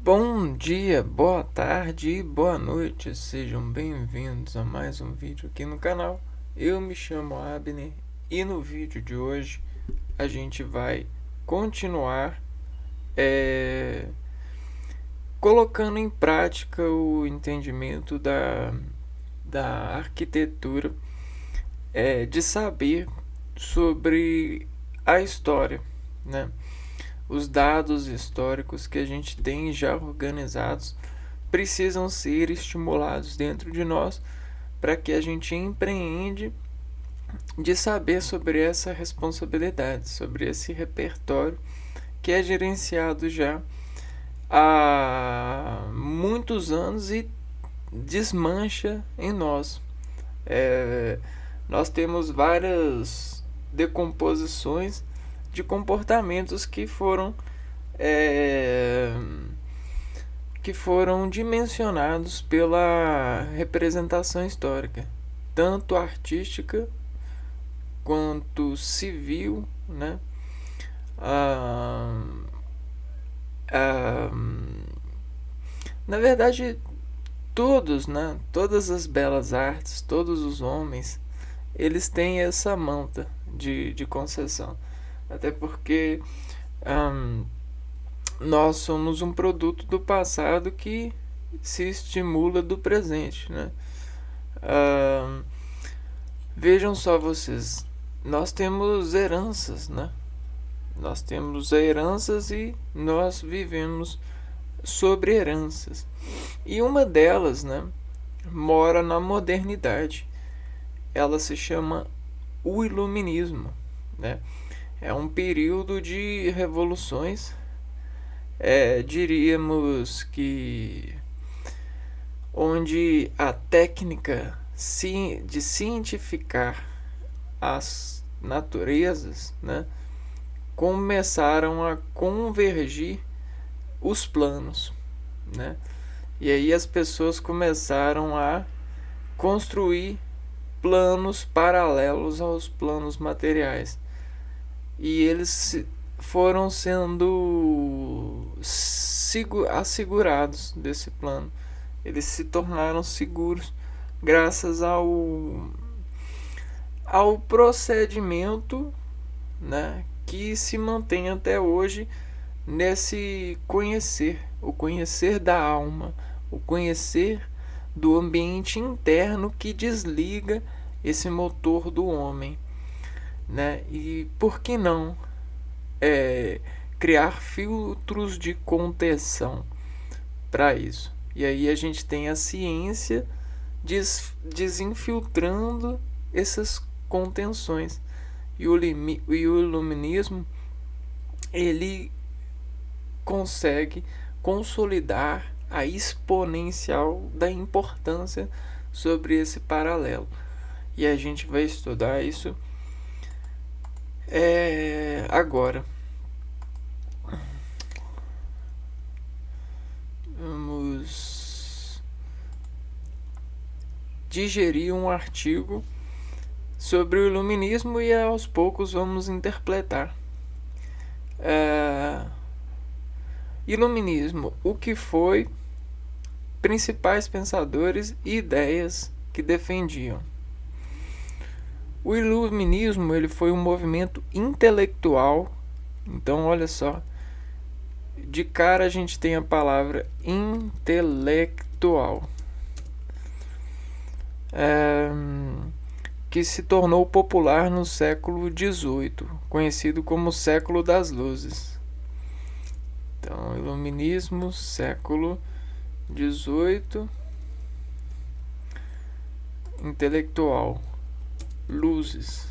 Bom dia, boa tarde e boa noite, sejam bem-vindos a mais um vídeo aqui no canal. Eu me chamo Abner e no vídeo de hoje a gente vai continuar colocando em prática o entendimento da arquitetura, de saber sobre a história, né? Os dados históricos que a gente tem já organizados precisam ser estimulados dentro de nós para que a gente empreende de saber sobre essa responsabilidade, sobre esse repertório que é gerenciado já há muitos anos e desmancha em nós. É, Nós temos várias decomposições de comportamentos é, que foram dimensionados pela representação histórica, tanto artística quanto civil, né? Ah, ah, Na verdade, todos, né? Todas as belas artes, todos os homens, eles têm essa manta de concessão. Até porque ah, nós somos um produto do passado que se estimula do presente, né? Ah, Vejam só vocês, nós temos heranças, né? Nós temos heranças e nós vivemos sobre heranças. E uma delas, né, mora na modernidade. Ela se chama o Iluminismo, né? É um período de revoluções, diríamos que onde a técnica de cientificar as naturezas, né, começaram a convergir os planos, né? E aí as pessoas começaram a construir planos paralelos aos planos materiais. E eles foram sendo assegurados desse plano. Eles se tornaram seguros graças ao procedimento, né, que se mantém até hoje nesse conhecer, o conhecer da alma, o conhecer do ambiente interno que desliga esse motor do homem, né? E por que não é, criar filtros de contenção para isso? E aí a gente tem a ciência desinfiltrando essas contenções. E o iluminismo ele consegue consolidar a exponencial da importância sobre esse paralelo. E a gente vai estudar isso agora. Vamos digerir um artigo sobre o iluminismo e aos poucos vamos interpretar. Iluminismo, o que foi, principais pensadores e ideias que defendiam. O iluminismo ele foi um movimento intelectual. Então, olha só, de cara a gente tem a palavra intelectual, que se tornou popular no século XVIII, conhecido como século das luzes. Então, iluminismo, século XVIII, intelectual, luzes.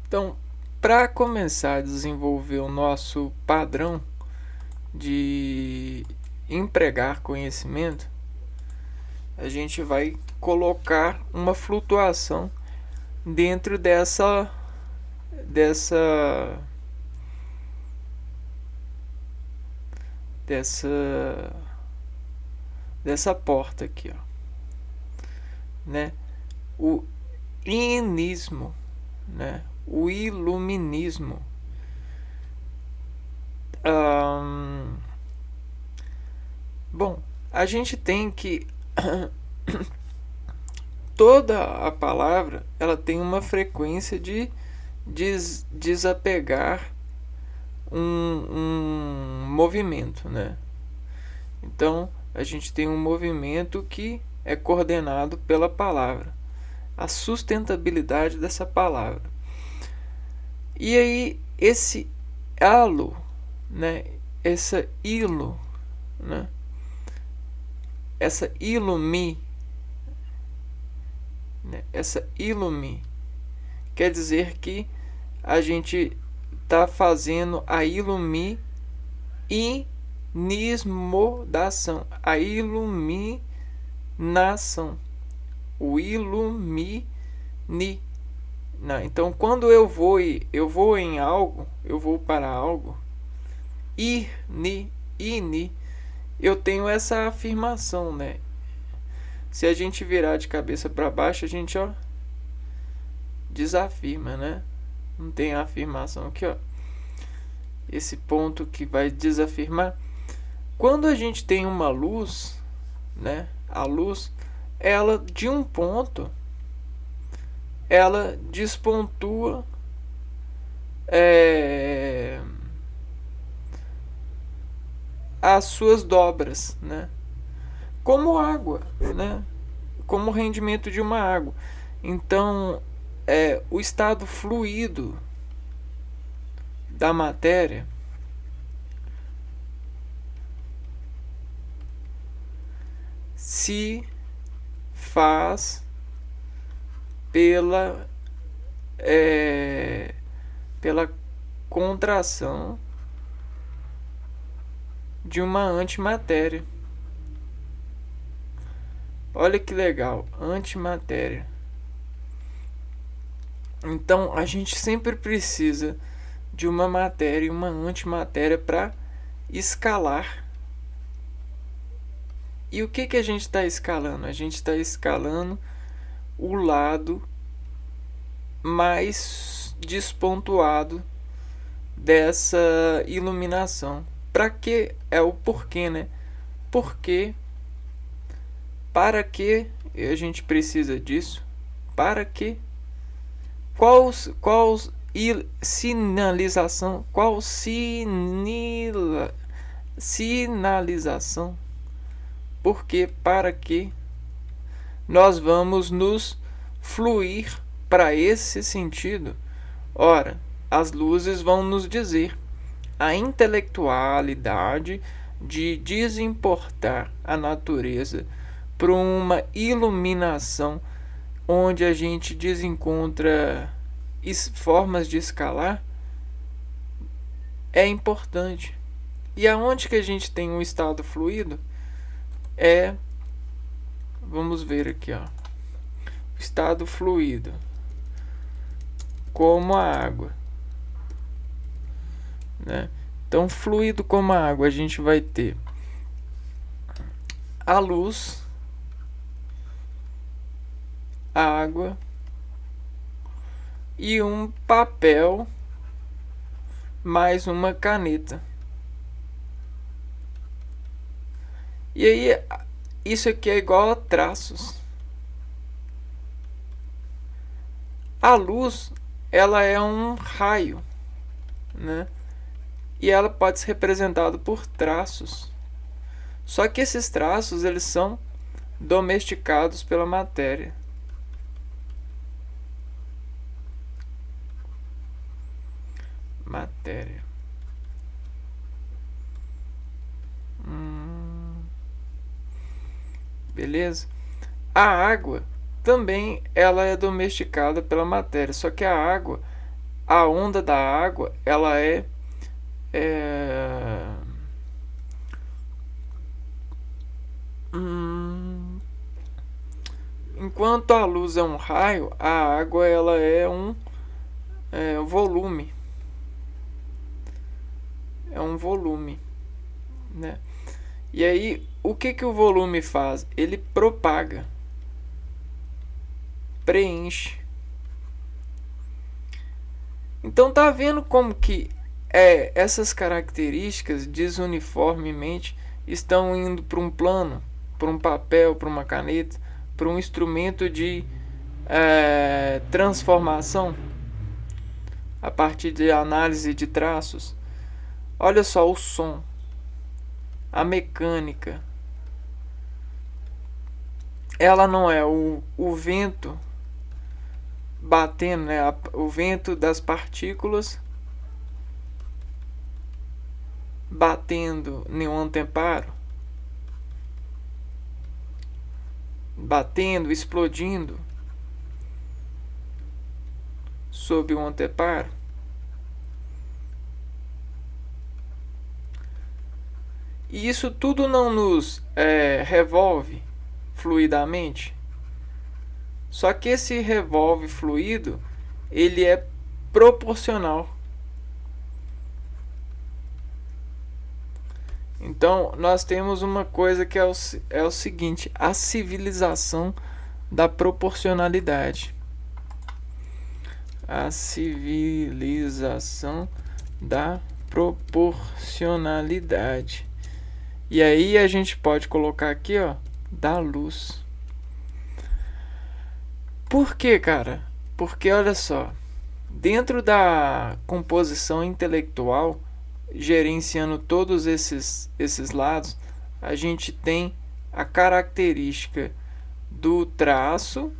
Então, para começar a desenvolver o nosso padrão de empregar conhecimento, a gente vai colocar uma flutuação dentro dessa dessa porta aqui, ó, né? O inismo, né? O iluminismo a gente tem que toda a palavra ela tem uma frequência de desapegar um movimento, né? Então a gente tem um movimento que é coordenado pela palavra, a sustentabilidade dessa palavra. E aí esse halo, né? Essa hilo, né? Essa ilumi, né? Essa ilumi quer dizer que a gente está fazendo a iluminismodação, a iluminação, o ilumini. Não, então quando eu vou em algo, eu vou para algo, ini, eu tenho essa afirmação, né? Se a gente virar de cabeça para baixo, a gente desafirma, né? Não tem a afirmação aqui, esse ponto que vai desafirmar. Quando a gente tem uma luz, né? A luz, ela de um ponto, ela despontua as suas dobras, né? Como água, né? Como o rendimento de uma água. Então, o estado fluido da matéria se faz pela contração de uma antimatéria. Olha que legal, antimatéria. Então a gente sempre precisa de uma matéria e uma antimatéria para escalar. E o que a gente está escalando? A gente está escalando o lado mais despontuado dessa iluminação. Para que é o porquê, né? Porque para que a gente precisa disso? Para que qual sinalização? Qual sinalização? Porque para que nós vamos nos fluir para esse sentido? Ora, as luzes vão nos dizer a intelectualidade de desimportar a natureza para uma iluminação onde a gente desencontra formas de escalar é importante. E aonde que a gente tem um estado fluido? Vamos ver aqui, o estado fluido, como a água, né? Então, fluido como a água, a gente vai ter a luz, a água e um papel mais uma caneta. E aí, isso aqui é igual a traços. A luz, ela é um raio, né? E ela pode ser representada por traços. Só que esses traços, eles são domesticados pela matéria. Beleza? A água também ela é domesticada pela matéria, só que a água, a onda da água, ela enquanto a luz é um raio, a água ela é um volume. É um volume, né? E aí, o que o volume faz? Ele propaga, preenche. Então tá vendo como que essas características desuniformemente estão indo para um plano, para um papel, para uma caneta, para um instrumento de transformação a partir de análise de traços. Olha só o som, a mecânica. Ela não é o vento batendo, né? O vento das partículas batendo em um anteparo, batendo, explodindo sob um anteparo. E isso tudo não nos revolve fluidamente. Só que esse revolve fluido, ele é proporcional. Então, nós temos uma coisa que é o seguinte: a civilização da proporcionalidade. A civilização da proporcionalidade. E aí a gente pode colocar aqui, ó, da luz. Por quê, cara? Porque olha só, dentro da composição intelectual, gerenciando todos esses lados, a gente tem a característica do traço,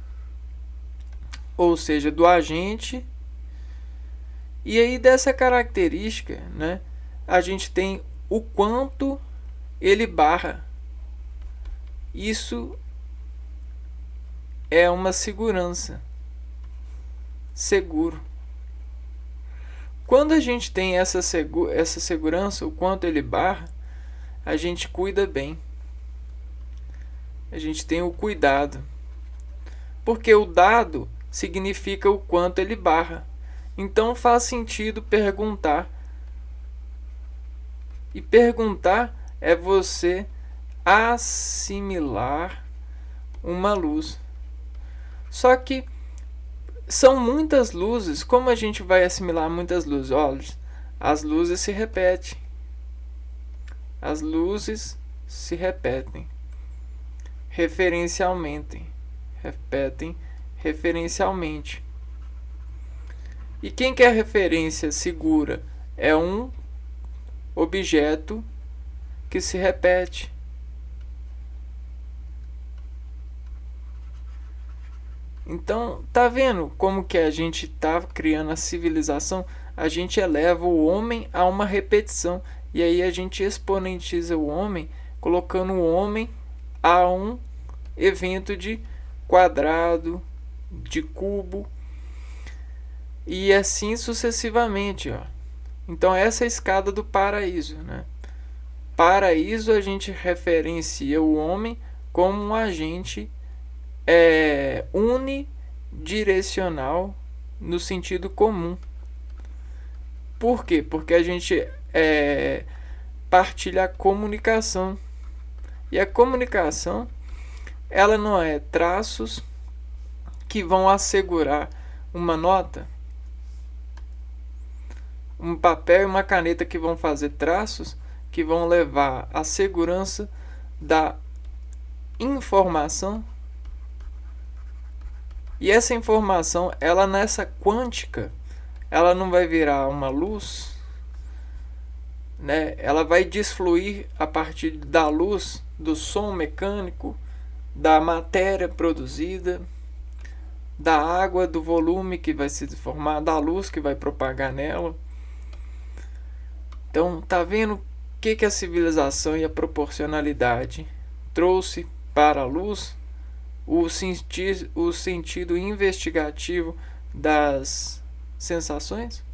ou seja, do agente. E aí dessa característica, né, a gente tem o quanto ele barra. Isso é uma segurança. Seguro. Quando a gente tem essa segurança, o quanto ele barra, a gente cuida bem. A gente tem o cuidado. Porque o dado significa o quanto ele barra. Então faz sentido perguntar. E perguntar é você assimilar uma luz. Só que são muitas luzes. Como a gente vai assimilar muitas luzes? Olha, as luzes se repetem. As luzes se repetem referencialmente. Repetem referencialmente. E quem quer referência segura é um objeto que se repete. Então, tá vendo como que a gente tá criando a civilização? A gente eleva o homem a uma repetição. E aí a gente exponentiza o homem, colocando o homem a um evento de quadrado, de cubo, e assim sucessivamente, ó. Então essa é a escada do paraíso, né? Paraíso a gente referencia o homem como um agente unidirecional no sentido comum. Por quê? Porque a gente partilha a comunicação. E a comunicação, ela não é traços que vão assegurar uma nota, um papel e uma caneta que vão fazer traços que vão levar à segurança da informação. E essa informação, ela nessa quântica, ela não vai virar uma luz, né? Ela vai desfluir a partir da luz, do som mecânico, da matéria produzida, da água, do volume que vai se formar, da luz que vai propagar nela. Então, tá vendo o que a civilização e a proporcionalidade trouxe para a luz? O sentido investigativo das sensações,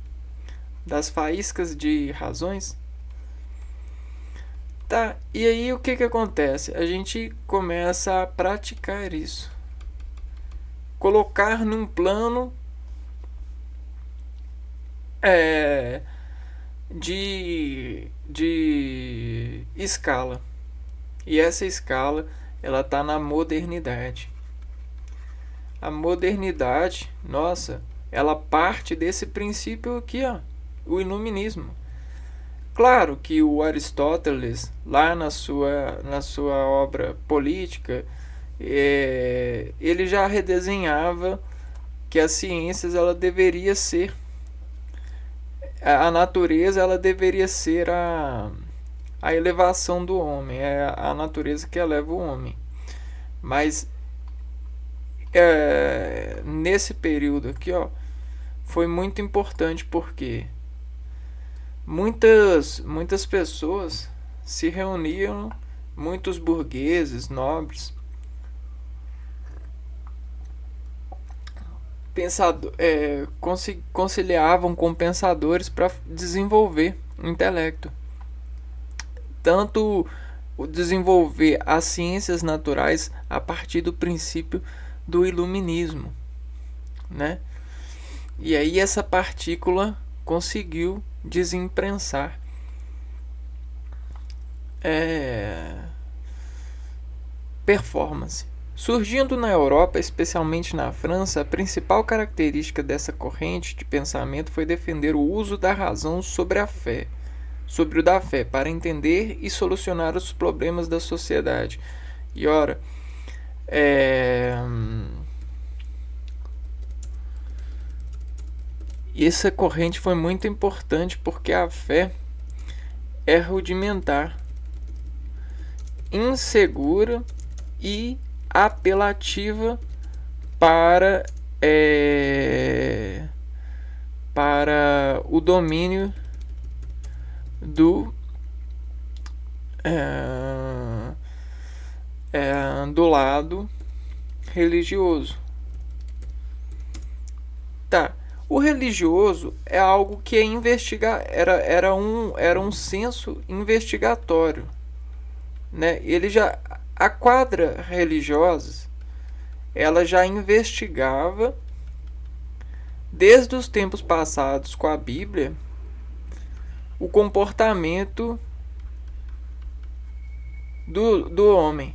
das faíscas de razões. Tá, e aí o que acontece? A gente começa a praticar isso. Colocar num plano de escala. E essa escala, ela está na modernidade. A modernidade, nossa, ela parte desse princípio aqui, ó, o iluminismo. Claro que o Aristóteles, lá na sua obra Política, ele já redesenhava que as ciências ela deveria ser a natureza, ela deveria ser a elevação do homem, é a natureza que eleva o homem. Mas nesse período aqui, ó, foi muito importante porque muitas pessoas se reuniam, muitos burgueses, nobres, conciliavam com pensadores para desenvolver o intelecto. Tanto desenvolver as ciências naturais a partir do princípio do iluminismo, né? E aí essa partícula conseguiu desimprensar performance. Surgindo na Europa, especialmente na França, a principal característica dessa corrente de pensamento foi defender o uso da razão sobre o da fé, para entender e solucionar os problemas da sociedade. E ora, essa corrente foi muito importante porque a fé é rudimentar, insegura e apelativa para o domínio do lado religioso. Tá. O religioso é algo que era um senso investigatório, né? A quadra religiosa, ela já investigava desde os tempos passados com a Bíblia o comportamento do homem,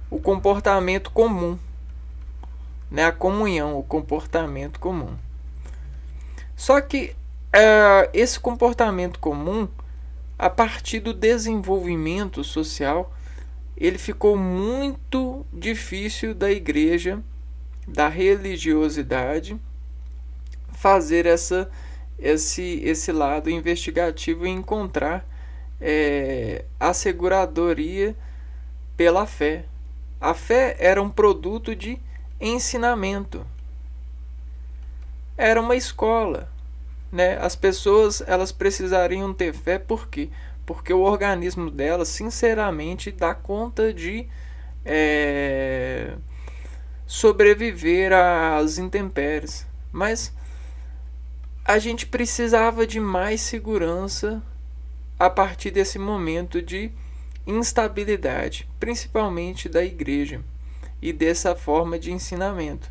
o comportamento comum, né? A comunhão, o comportamento comum. Só que esse comportamento comum, a partir do desenvolvimento social, ele ficou muito difícil da igreja, da religiosidade, fazer esse lado investigativo e encontrar asseguradoria pela fé. A fé era um produto de ensinamento. Era uma escola, né? As pessoas elas precisariam ter fé, por quê? Porque o organismo delas, sinceramente, dá conta de sobreviver às intempéries. Mas a gente precisava de mais segurança a partir desse momento de instabilidade, principalmente da igreja e dessa forma de ensinamento,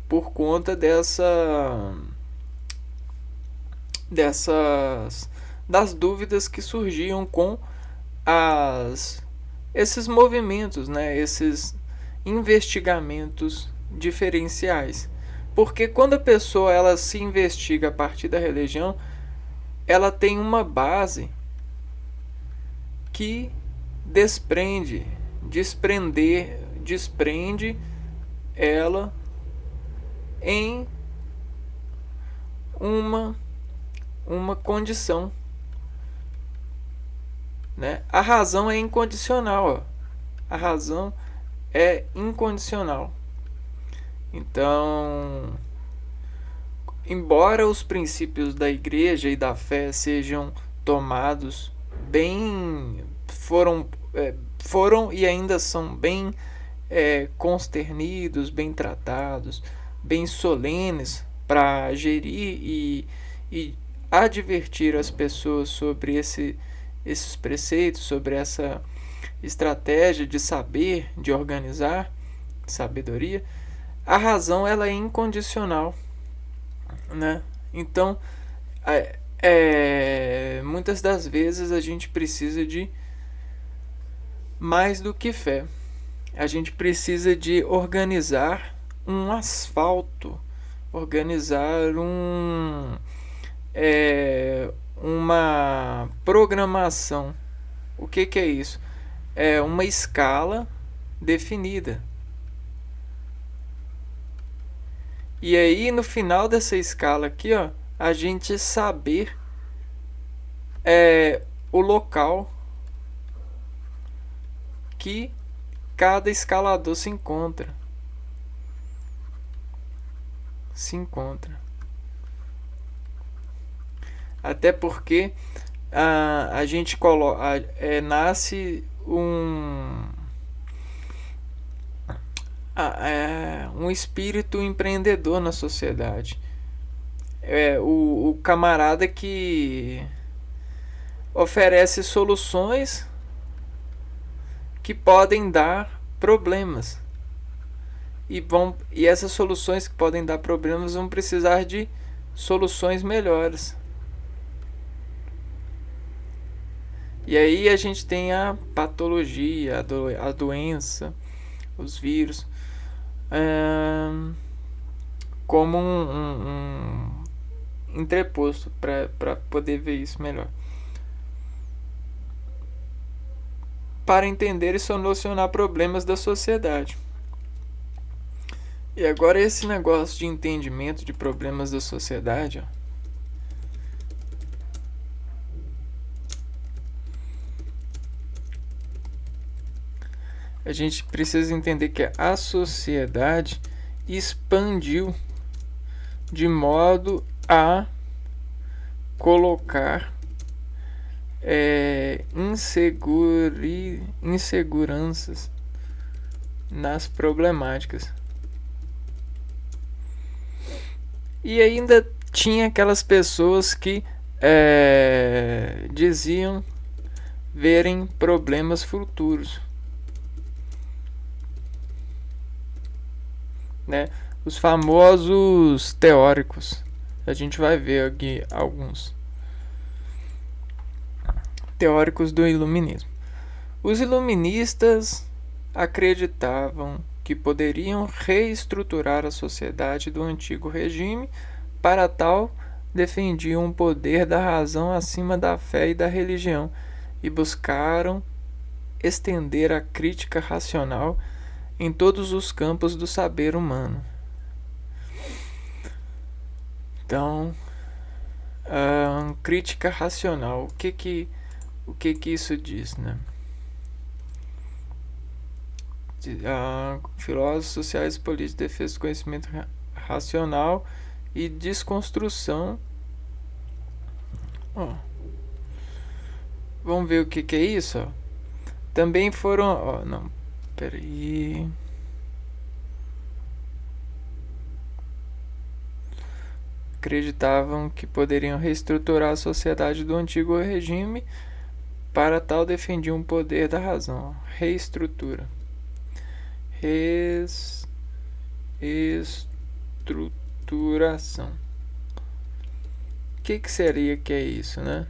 por conta das dúvidas que surgiam com esses movimentos, né, esses investigamentos diferenciais. Porque quando a pessoa ela se investiga a partir da religião, ela tem uma base que desprende ela em uma condição, né? A razão é incondicional, ó. A razão é incondicional. Então, embora os princípios da igreja e da fé sejam tomados foram e ainda são bem consternidos, bem tratados, bem solenes para gerir e advertir as pessoas sobre esses preceitos, sobre essa estratégia de saber, de organizar, sabedoria. A razão ela é incondicional, né? Então, muitas das vezes a gente precisa de mais do que fé. A gente precisa de organizar um asfalto, organizar uma programação. O que é isso? É uma escala definida. E aí no final dessa escala aqui, ó, a gente saber o local que cada escalador se encontra. Até porque a gente nasce um espírito empreendedor na sociedade. O camarada que oferece soluções que podem dar problemas. E essas soluções que podem dar problemas vão precisar de soluções melhores. E aí a gente tem a patologia, a doença, os vírus, como um entreposto para poder ver isso melhor. Para entender e solucionar problemas da sociedade. E agora esse negócio de entendimento de problemas da sociedade, ó, a gente precisa entender que a sociedade expandiu de modo a colocar inseguranças nas problemáticas. E ainda tinha aquelas pessoas que diziam verem problemas futuros, né? Os famosos teóricos. A gente vai ver aqui alguns teóricos do iluminismo. Os iluministas acreditavam que poderiam reestruturar a sociedade do antigo regime. Para tal, defendiam o poder da razão acima da fé e da religião e buscaram estender a crítica racional em todos os campos do saber humano. Então, crítica racional, o que isso diz, né? Filósofos sociais e políticos, defesa do conhecimento racional e desconstrução. Vamos ver o que é isso, ó. Também foram, peraí. Acreditavam que poderiam reestruturar a sociedade do antigo regime. Para tal, defendiam o poder da razão. Reestrutura. Reestruturação. O que seria que é isso, né?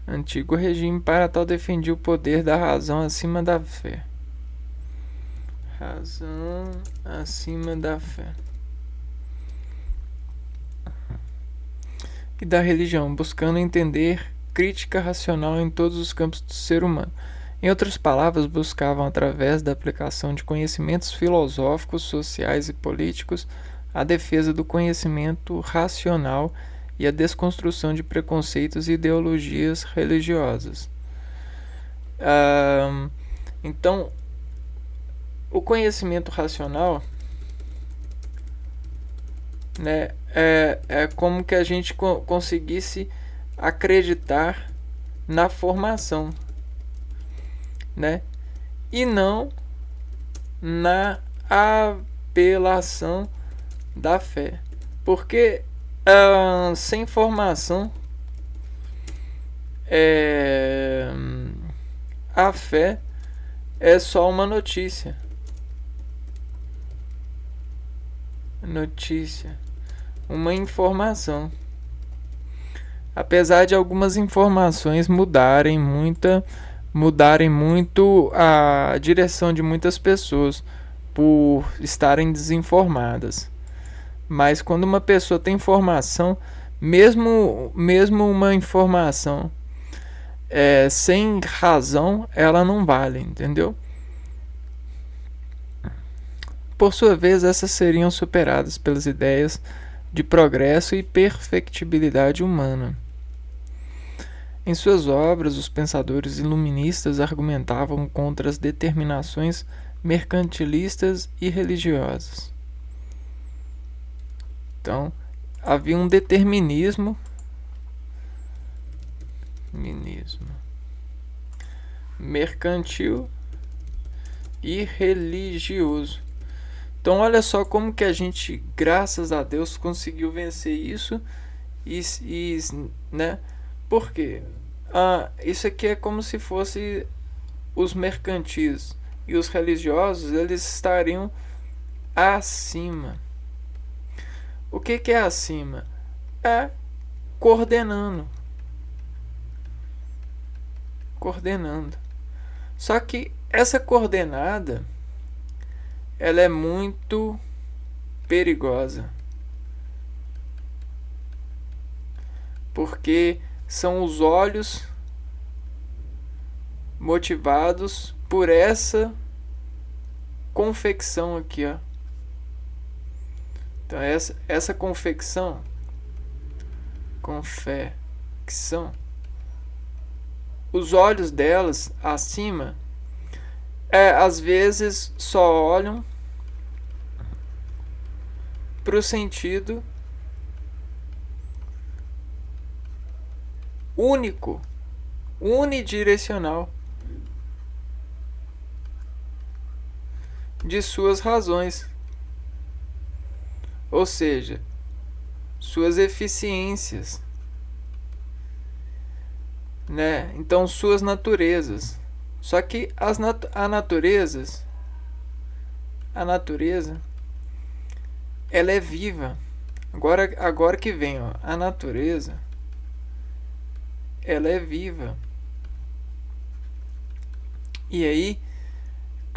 Antigo regime, para tal, defendia o poder da razão acima da fé. Razão acima da fé. E da religião, buscando entender crítica racional em todos os campos do ser humano. Em outras palavras, buscavam, através da aplicação de conhecimentos filosóficos, sociais e políticos, a defesa do conhecimento racional e a desconstrução de preconceitos e ideologias religiosas. Então, o conhecimento racional, né, é como que a gente conseguisse acreditar na formação, né, e não na apelação da fé, porque sem formação a fé é só uma notícia, uma informação. Apesar de algumas informações mudarem muito a direção de muitas pessoas, por estarem desinformadas. Mas quando uma pessoa tem informação, mesmo uma informação sem razão, ela não vale, entendeu? Por sua vez, essas seriam superadas pelas ideias de progresso e perfectibilidade humana. Em suas obras, os pensadores iluministas argumentavam contra as determinações mercantilistas e religiosas. Então, havia um determinismo mercantil e religioso. Então, olha só como que a gente, graças a Deus, conseguiu vencer isso né? Por quê? Isso aqui é como se fosse os mercantis e os religiosos, eles estariam acima. O que é acima? É coordenando. Só que essa coordenada, ela é muito perigosa. Porque são os olhos motivados por essa confecção aqui, ó. Então essa confecção, os olhos delas acima, às vezes só olham para o sentido único, unidirecional de suas razões, ou seja, suas eficiências, né? Então, suas naturezas. Só que a natureza, ela é viva. Agora que vem, ó, a natureza, ela é viva. E aí,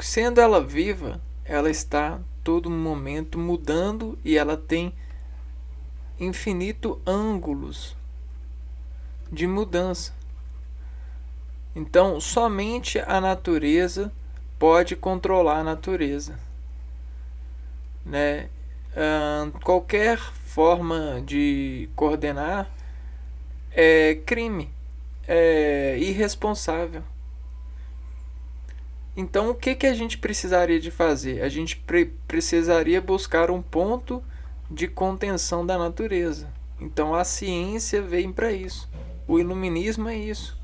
sendo ela viva, ela está todo momento mudando e ela tem infinito ângulos de mudança. Então, somente a natureza pode controlar a natureza, né? Qualquer forma de coordenar é crime, é irresponsável. Então, o que a gente precisaria de fazer? A gente precisaria buscar um ponto de contenção da natureza. Então, a ciência vem para isso. O iluminismo é isso.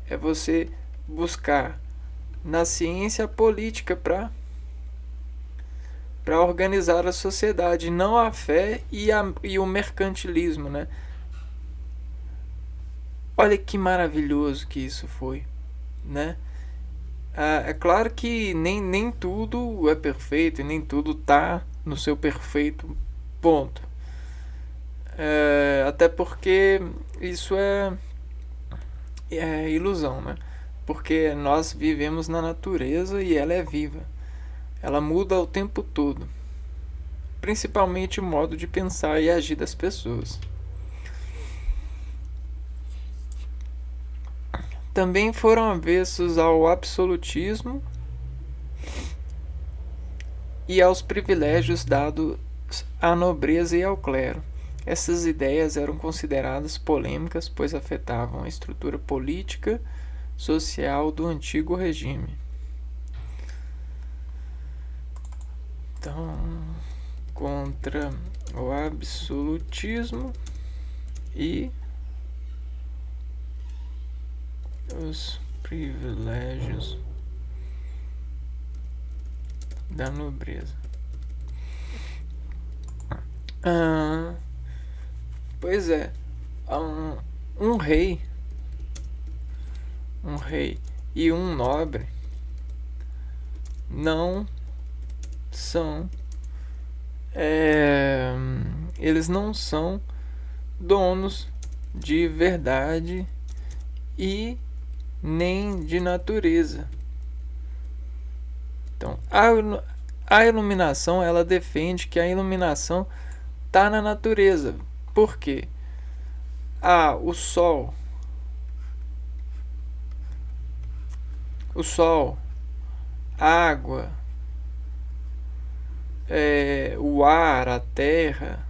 É você buscar na ciência a política para organizar a sociedade, não a fé e o mercantilismo, né? Olha que maravilhoso que isso foi, né? É claro que nem tudo é perfeito e nem tudo tá no seu perfeito ponto. Até porque isso é ilusão, né? Porque nós vivemos na natureza e ela é viva. Ela muda o tempo todo. Principalmente o modo de pensar e agir das pessoas. Também foram avessos ao absolutismo e aos privilégios dados à nobreza e ao clero. Essas ideias eram consideradas polêmicas, pois afetavam a estrutura política social do antigo regime. Então, contra o absolutismo e os privilégios da nobreza. Pois é, um rei e um nobre não são eles não são donos de verdade e nem de natureza. Então, A iluminação, ela defende que a iluminação está na natureza. Por quê? O sol, a água, o ar, a terra,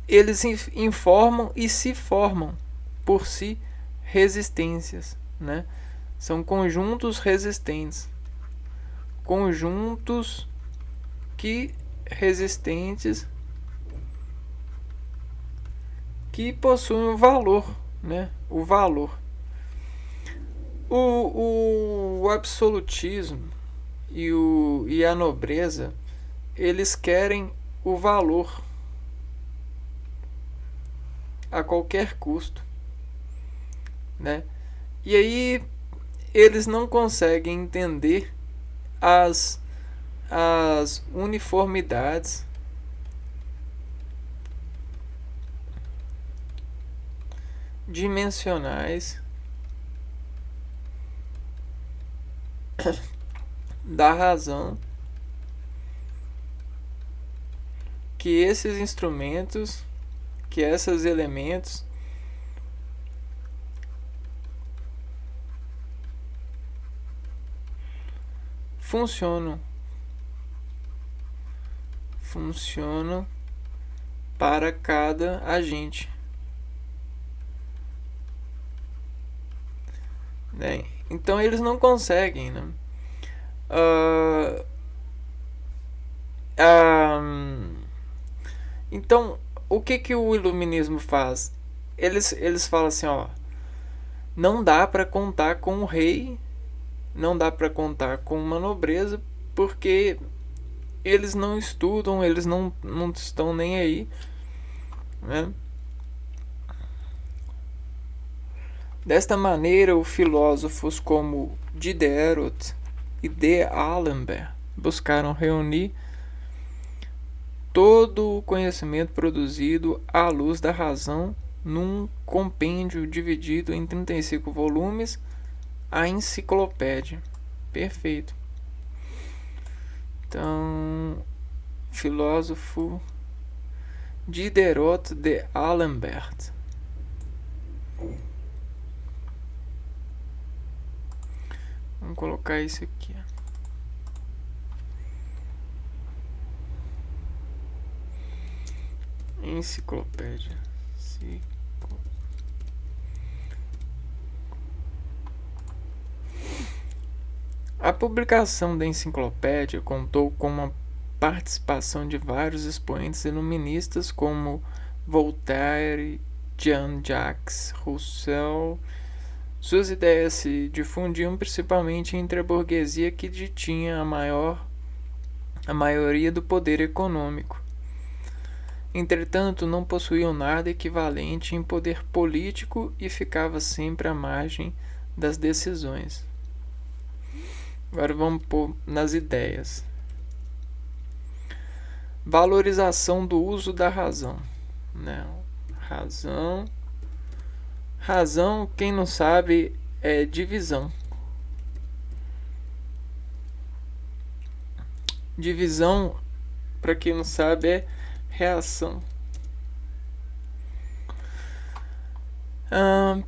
eles informam e se formam por si resistências, né? São conjuntos resistentes, conjuntos resistentes que possuem o valor, né? O valor. O absolutismo e a nobreza, eles querem o valor a qualquer custo, né? E aí eles não conseguem entender as uniformidades dimensionais da razão que esses instrumentos, que esses elementos funcionam para cada agente, né? Então eles não conseguem, né? Então, o que o iluminismo faz? Eles falam assim, ó, não dá para contar com o rei, não dá para contar com uma nobreza, porque eles não estudam, eles não estão nem aí, né? Desta maneira, os filósofos como Diderot e D'Alembert buscaram reunir todo o conhecimento produzido à luz da razão num compêndio dividido em 35 volumes, a enciclopédia. Perfeito. Então, filósofo Diderot de Alembert. Vamos colocar isso aqui. Enciclopédia. A publicação da enciclopédia contou com uma participação de vários expoentes iluministas como Voltaire, Jean-Jacques Rousseau. Suas ideias se difundiam principalmente entre a burguesia que detinha a maioria do poder econômico. Entretanto, não possuíam nada equivalente em poder político e ficava sempre à margem das decisões. Agora vamos pôr nas ideias. Valorização do uso da razão. Não. Razão, quem não sabe, é divisão. Divisão, para quem não sabe, é reação.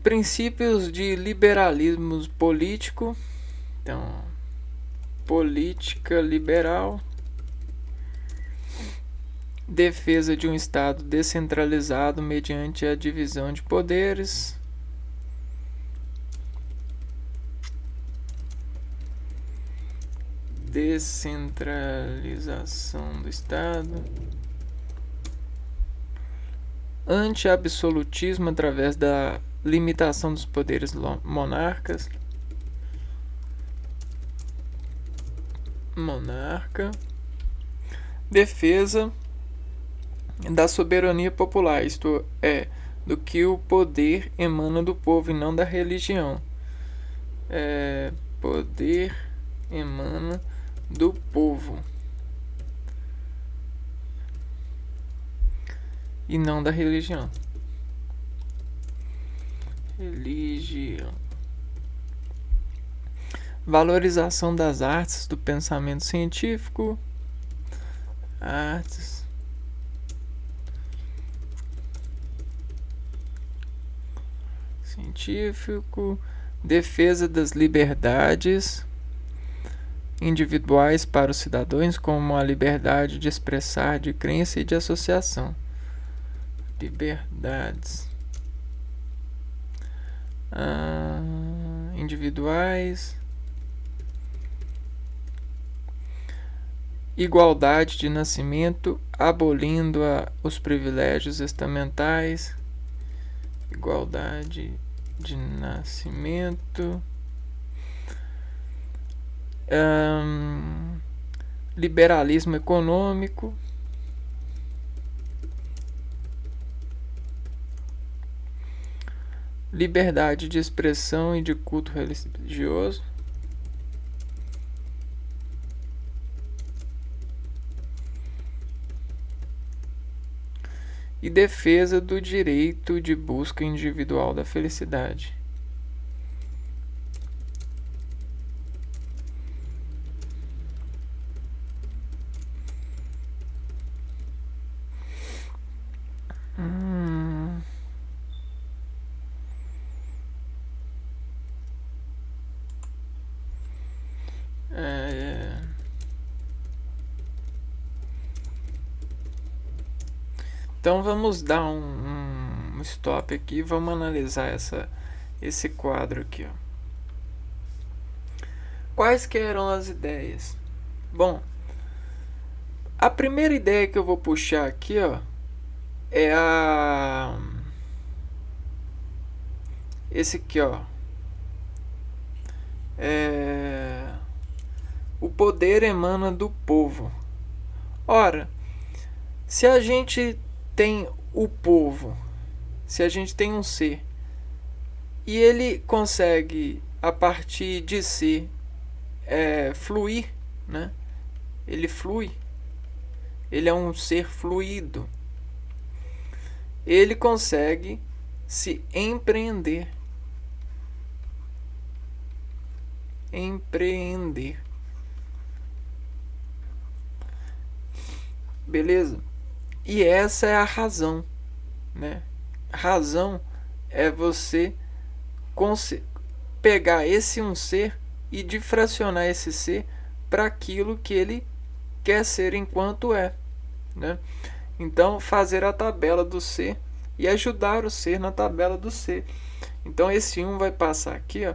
Princípios de liberalismo político. Então, política liberal. Defesa de um Estado descentralizado mediante a divisão de poderes. Descentralização do Estado. Anti-absolutismo através da limitação dos poderes monarca. Defesa da soberania popular, isto é, do que o poder emana do povo e não da religião. Poder emana do povo e não da religião. valorização das artes, do pensamento científico, artes, científico, defesa das liberdades individuais para os cidadãos, como a liberdade de expressar, de crença e de associação. Liberdades individuais, igualdade de nascimento, abolindo os privilégios estamentais, igualdade de nascimento, liberalismo econômico, liberdade de expressão e de culto religioso, e defesa do direito de busca individual da felicidade. Então vamos dar um stop aqui, vamos analisar esse quadro aqui, ó. Quais que eram as ideias? Bom, a primeira ideia que eu vou puxar aqui, ó, é esse aqui, ó. O poder emana do povo. Ora, se a gente tem o povo, se a gente tem um ser, e ele consegue, a partir de si, fluir, né? Ele flui. Ele é um ser fluido. Ele consegue se empreender. Beleza? E essa é a razão, né? A razão é você pegar esse um ser e difracionar esse ser para aquilo que ele quer ser enquanto é, né? Então, fazer a tabela do ser e ajudar o ser na tabela do ser. Então, esse um vai passar aqui, ó,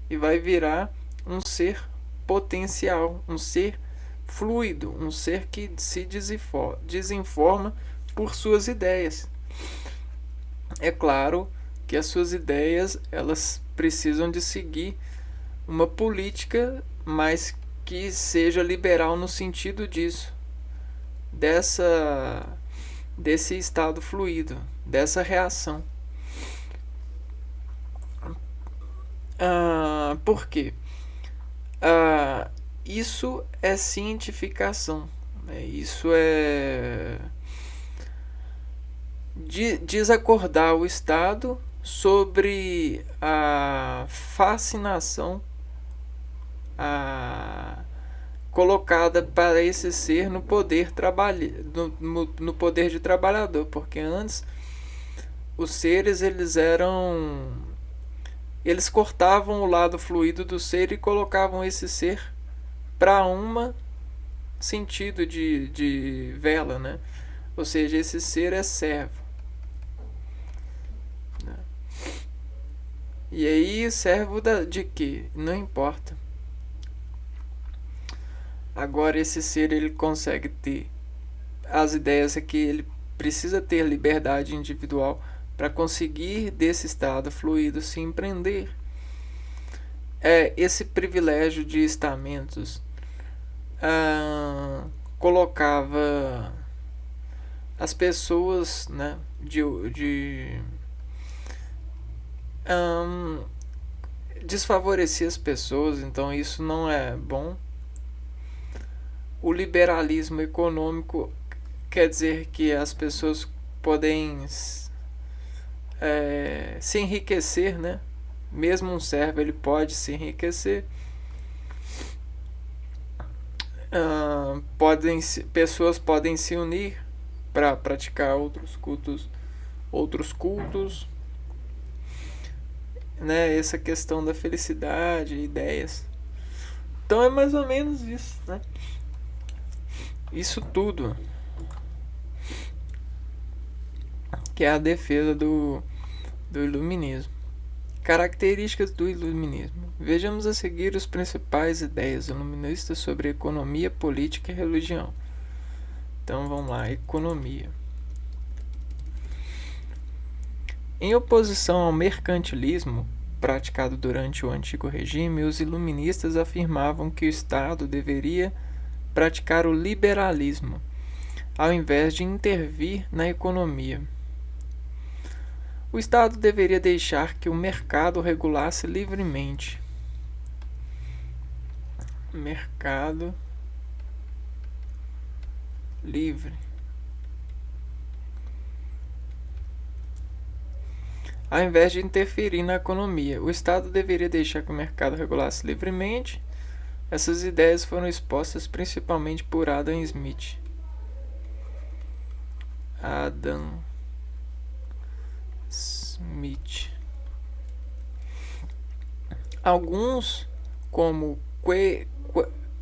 e vai virar um ser potencial, um ser fluido, um ser que se desinforma por suas ideias. É claro que as suas ideias, elas precisam de seguir uma política, mas que seja liberal no sentido disso, desse estado fluido, dessa reação. Por quê? Isso é cientificação, né? Isso é desacordar o Estado sobre a fascinação colocada para esse ser no poder no poder de trabalhador, porque antes os seres eles cortavam o lado fluido do ser e colocavam esse ser para sentido de vela, né? Ou seja, esse ser é servo. E aí, servo de quê? Não importa. Agora, esse ser, ele consegue ter as ideias é que ele precisa ter liberdade individual para conseguir desse estado fluido se empreender. Esse privilégio de estamentos colocava as pessoas, né, desfavorecia as pessoas, então isso não é bom. O liberalismo econômico quer dizer que as pessoas podem se enriquecer, né? Mesmo um servo, ele pode se enriquecer. Pessoas podem se unir para praticar outros cultos, né? Essa questão da felicidade, ideias. Então é mais ou menos isso, né? Isso tudo que é a defesa do iluminismo. Características do iluminismo. Vejamos a seguir as principais ideias iluministas sobre economia, política e religião. Então vamos lá, economia. Em oposição ao mercantilismo praticado durante o antigo regime, os iluministas afirmavam que o Estado deveria praticar o liberalismo, ao invés de intervir na economia. O Estado deveria deixar que o mercado regulasse livremente. Mercado livre. Ao invés de interferir na economia, o Estado deveria deixar que o mercado regulasse livremente. Essas ideias foram expostas principalmente por Adam Smith. Adam Smith. Alguns, como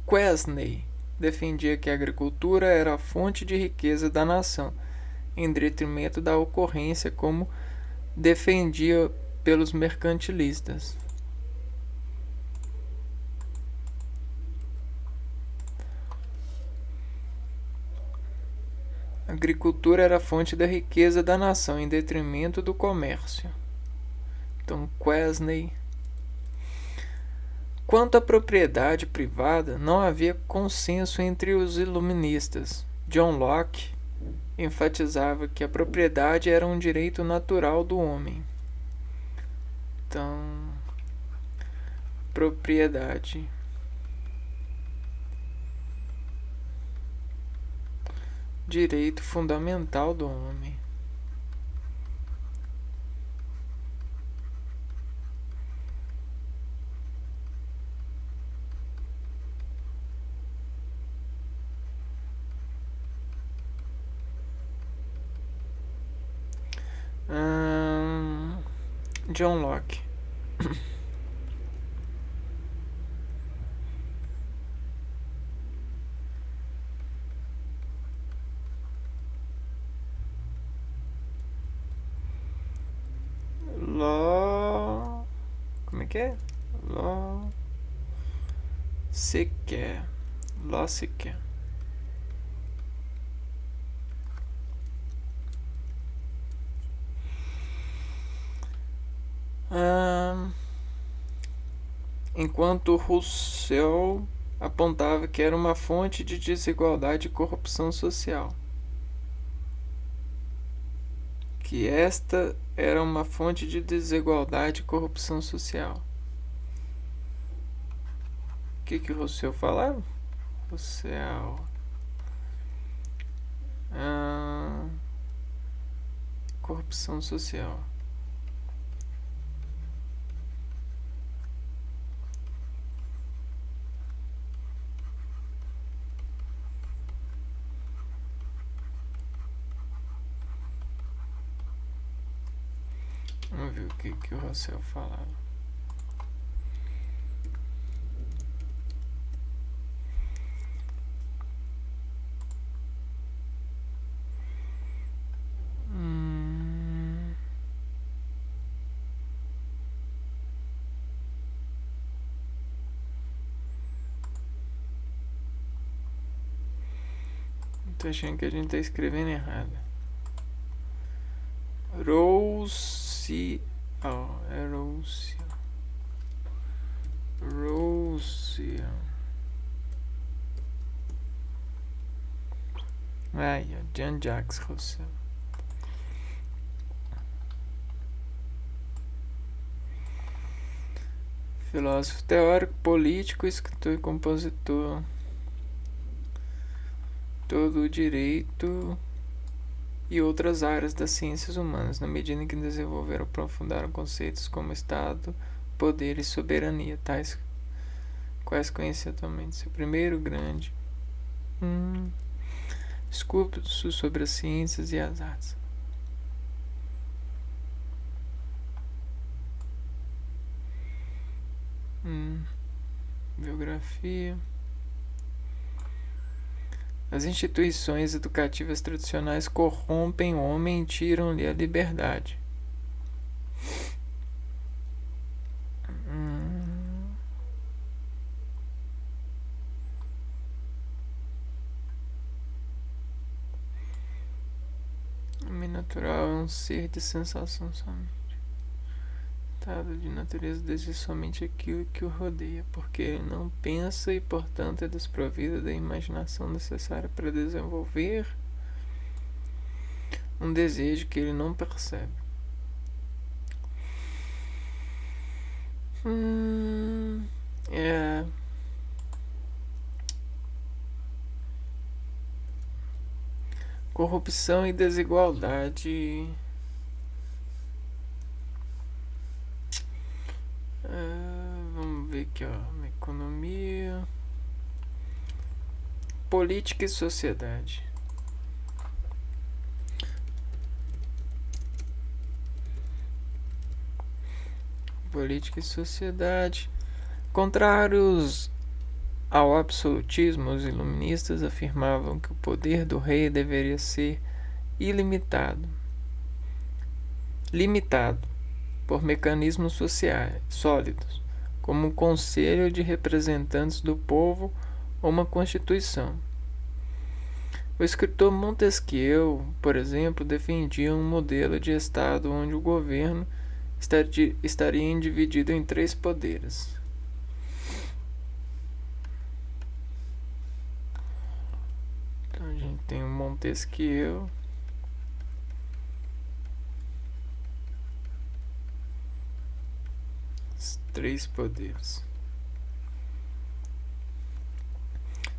Quesney, defendia que a agricultura era a fonte de riqueza da nação, em detrimento da ocorrência, como defendia pelos mercantilistas. A agricultura era a fonte da riqueza da nação, em detrimento do comércio. Então, Quesney. Quanto à propriedade privada, não havia consenso entre os iluministas. John Locke enfatizava que a propriedade era um direito natural do homem. Então, propriedade. Direito fundamental do homem. John Locke. Como é que é? Lossiquer. Enquanto Rousseau apontava que era uma fonte de desigualdade e corrupção social. Que esta era uma fonte de desigualdade e corrupção social. O que Rousseau falava? Rousseau. Corrupção social. Vamos ver o que o Rousseau falava. Tô achando que a gente tá escrevendo errado. Rousseau. Jean-Jacques Rousseau. Filósofo teórico, político, escritor e compositor. Todo o direito e outras áreas das ciências humanas, na medida em que desenvolveram e aprofundaram conceitos como Estado, poder e soberania, tais quais conhece atualmente. Seu primeiro grande Discurso sobre as ciências e as artes. Biografia. As instituições educativas tradicionais corrompem o homem e tiram-lhe a liberdade. O homem natural é um ser de sensação somente. Estado de natureza deseja somente aquilo que o rodeia, porque ele não pensa e, portanto, é desprovido da imaginação necessária para desenvolver um desejo que ele não percebe. Corrupção e desigualdade. Vamos ver aqui, ó. Economia, política e sociedade. Política e sociedade. Contrários ao absolutismo, os iluministas afirmavam que o poder do rei deveria ser limitado por mecanismos sociais sólidos, como um conselho de representantes do povo ou uma constituição. O escritor Montesquieu, por exemplo, defendia um modelo de Estado onde o governo estaria dividido em 3 poderes. Então a gente tem o Montesquieu. Os 3 poderes: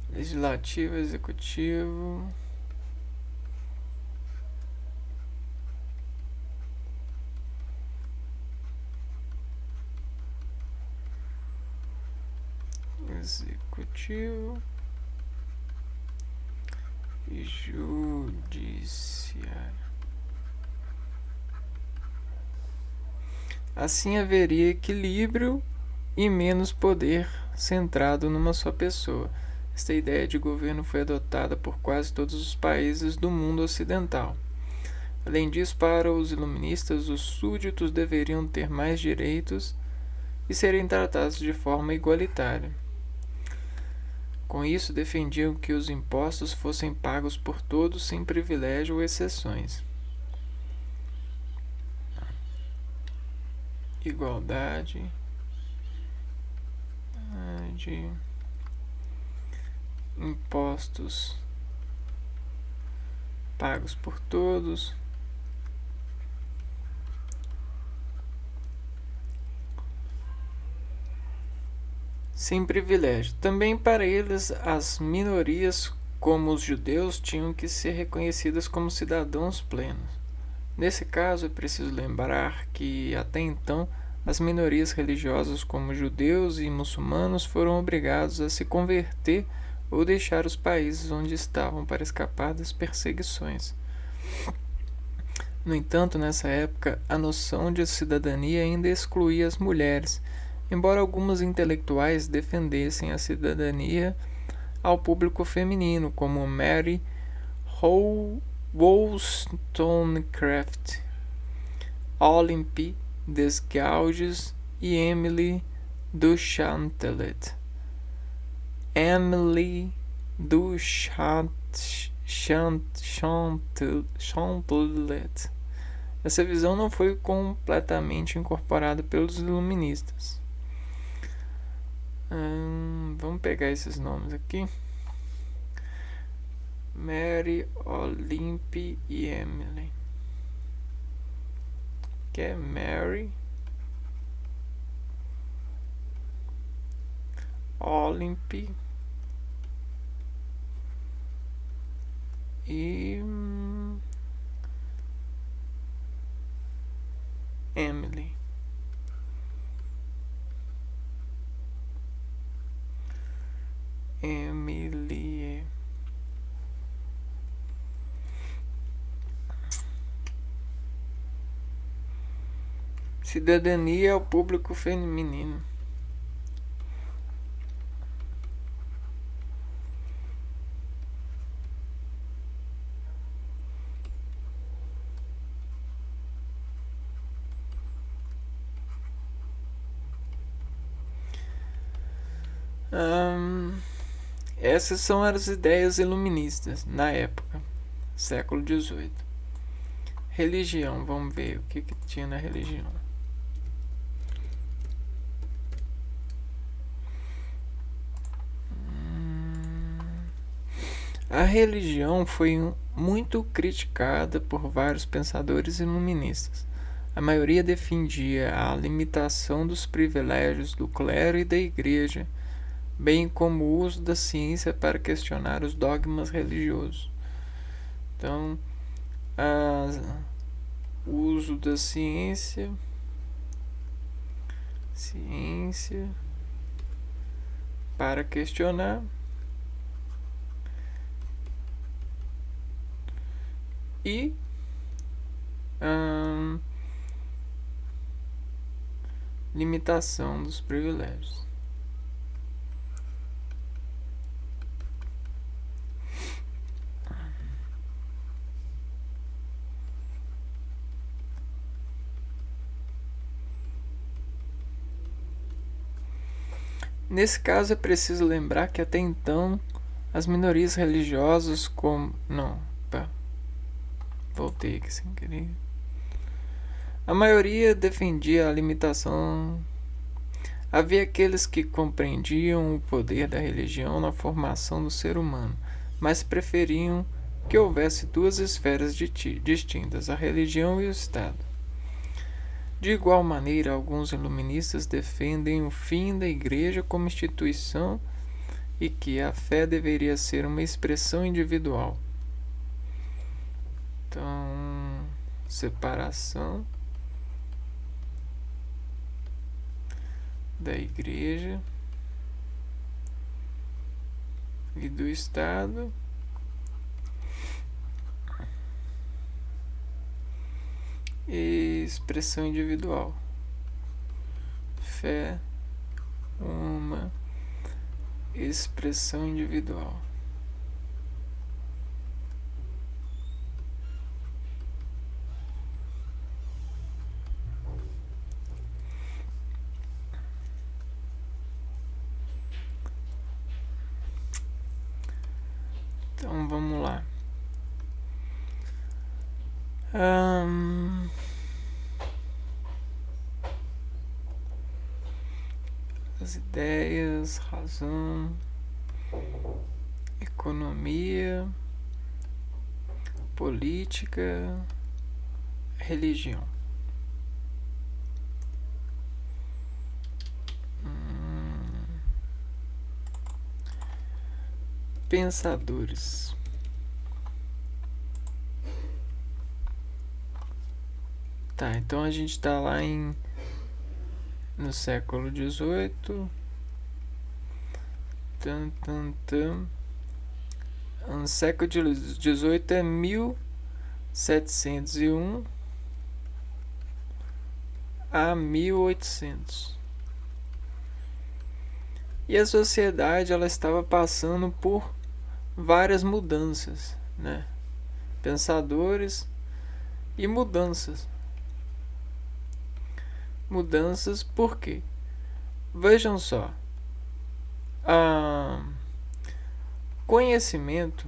legislativo, executivo, e judiciário. Assim haveria equilíbrio e menos poder centrado numa só pessoa. Esta ideia de governo foi adotada por quase todos os países do mundo ocidental. Além disso, para os iluministas, os súditos deveriam ter mais direitos e serem tratados de forma igualitária. Com isso, defendiam que os impostos fossem pagos por todos sem privilégio ou exceções. Igualdade de impostos pagos por todos, sem privilégio. Também para eles, as minorias, como os judeus, tinham que ser reconhecidas como cidadãos plenos. Nesse caso, é preciso lembrar que, até então, as minorias religiosas, como judeus e muçulmanos, foram obrigados a se converter ou deixar os países onde estavam para escapar das perseguições. No entanto, nessa época, a noção de cidadania ainda excluía as mulheres, embora algumas intelectuais defendessem a cidadania ao público feminino, como Mary Wollstonecraft, Olympe Desgauges e Emily du Châtelet. Essa visão não foi completamente incorporada pelos iluministas. Vamos pegar esses nomes aqui: Mary, Olympe e Emily. Que é Mary, Olympe e Emily. Emily. cidadania ao público feminino. Essas são as ideias iluministas na época, século XVIII. Religião, vamos ver o que tinha na religião. A religião foi muito criticada por vários pensadores iluministas. A maioria defendia a limitação dos privilégios do clero e da igreja, bem como o uso da ciência para questionar os dogmas religiosos. Então, o uso da ciência para questionar e limitação dos privilégios. Nesse caso é preciso lembrar que até então as minorias religiosas como... Voltei aqui sem querer. A maioria defendia a limitação. Havia aqueles que compreendiam o poder da religião na formação do ser humano, mas preferiam que houvesse duas esferas distintas, a religião e o Estado. De igual maneira, alguns iluministas defendem o fim da Igreja como instituição e que a fé deveria ser uma expressão individual. Então, separação da Igreja e do Estado. E expressão individual. Fé, uma expressão individual. Então vamos lá. As ideias, razão, economia, política, religião. Pensadores. Tá, então a gente tá lá no século XVIII. No século XVIII é 1701 a 1800. E a sociedade ela estava passando por várias mudanças, né? Pensadores e mudanças. Mudanças por quê? Vejam só. Conhecimento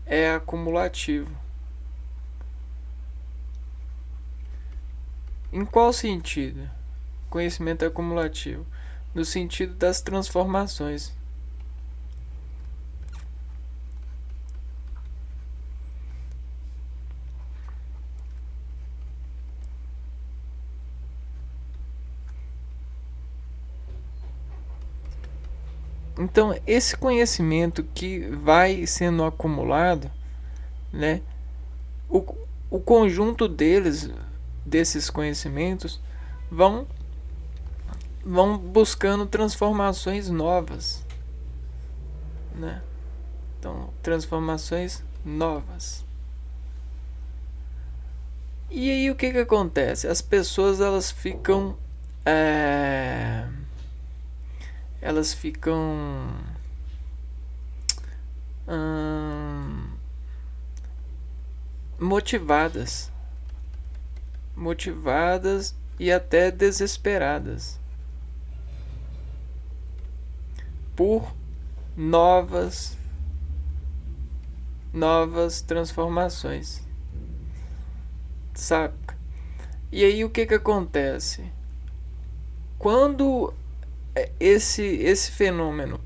é acumulativo. Em qual sentido? Conhecimento é acumulativo. No sentido das transformações. Então, esse conhecimento que vai sendo acumulado, né, o conjunto desses conhecimentos, vão buscando transformações novas, né? Então, transformações novas. E aí o que que acontece? As pessoas é, elas ficam hum, motivadas, motivadas e até desesperadas por novas novas transformações, sabe? E aí o que que acontece? Quando esse fenômeno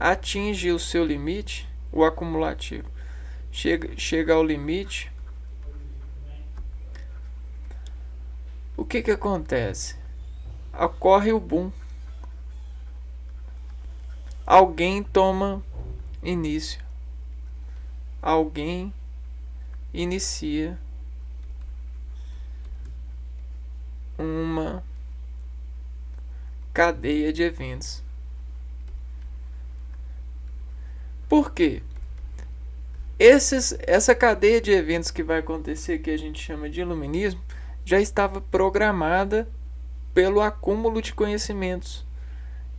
atinge o seu limite, o acumulativo chega ao limite, o que que acontece? Ocorre o boom. Alguém toma início. Alguém inicia uma cadeia de eventos. Por quê? Essa cadeia de eventos que vai acontecer, que a gente chama de iluminismo, já estava programada pelo acúmulo de conhecimentos.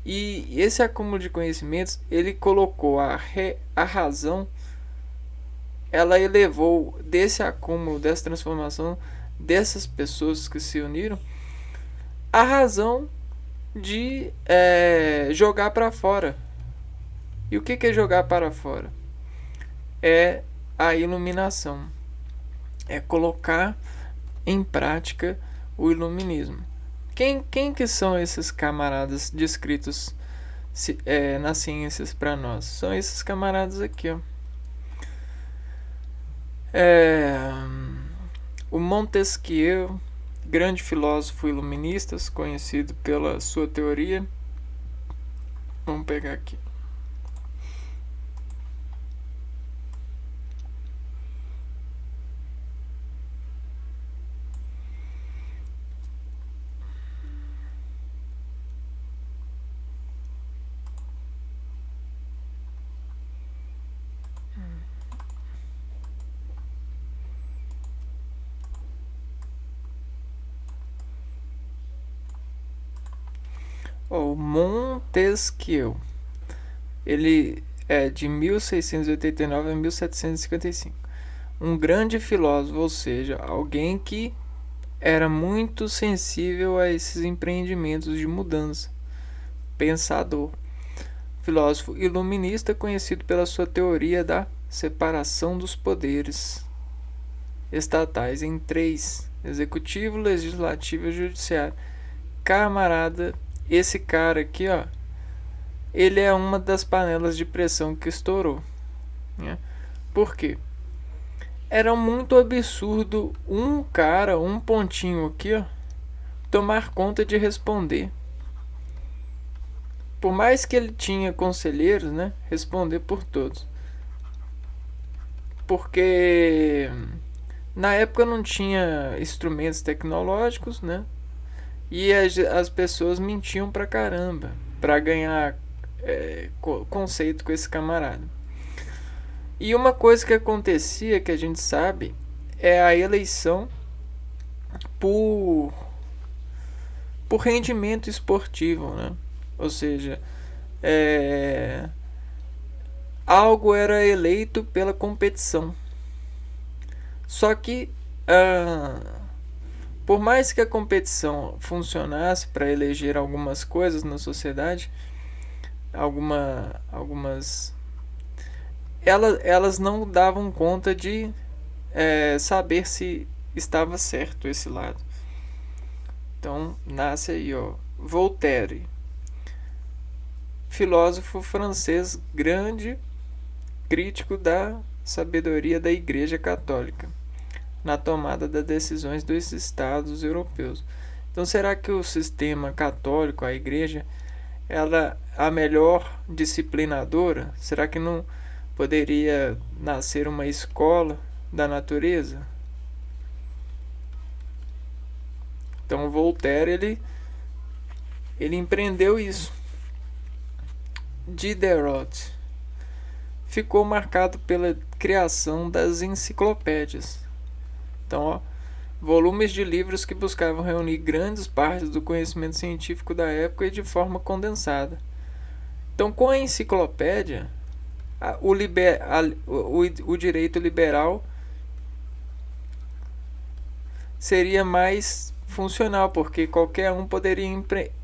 E esse acúmulo de conhecimentos, ele colocou a razão, ela elevou desse acúmulo, dessa transformação, dessas pessoas que se uniram, a razão de jogar para fora. E o que é jogar para fora? É a iluminação. É colocar em prática o iluminismo. Quem que são esses camaradas descritos nas ciências para nós? São esses camaradas aqui, ó. O Montesquieu, grande filósofo iluminista, conhecido pela sua teoria. Vamos pegar aqui. O Montesquieu, ele é de 1689 a 1755. Um grande filósofo, ou seja, alguém que era muito sensível a esses empreendimentos de mudança. Pensador. Filósofo iluminista conhecido pela sua teoria da separação dos poderes estatais em três: executivo, legislativo e judiciário. Camarada, esse cara aqui, ó, ele é uma das panelas de pressão que estourou, né? Por quê? Era muito absurdo um cara, um pontinho aqui, ó, tomar conta de responder. Por mais que ele tinha conselheiros, né, responder por todos. Porque na época não tinha instrumentos tecnológicos, né? E as pessoas mentiam pra caramba pra ganhar conceito com esse camarada. E uma coisa que acontecia, que a gente sabe, é a eleição por rendimento esportivo, né? Ou seja, algo era eleito pela competição. Só que por mais que a competição funcionasse para eleger algumas coisas na sociedade, algumas elas não davam conta de saber se estava certo esse lado. Então nasce aí, ó, Voltaire, filósofo francês, grande crítico da sabedoria da Igreja Católica na tomada das decisões dos estados europeus. Então, será que o sistema católico, a Igreja, ela é a melhor disciplinadora? Será que não poderia nascer uma escola da natureza? Então, Voltaire ele empreendeu isso. Diderot ficou marcado pela criação das enciclopédias. Então, ó, volumes de livros que buscavam reunir grandes partes do conhecimento científico da época e de forma condensada. Então, com a enciclopédia, o direito liberal seria mais funcional, porque qualquer um poderia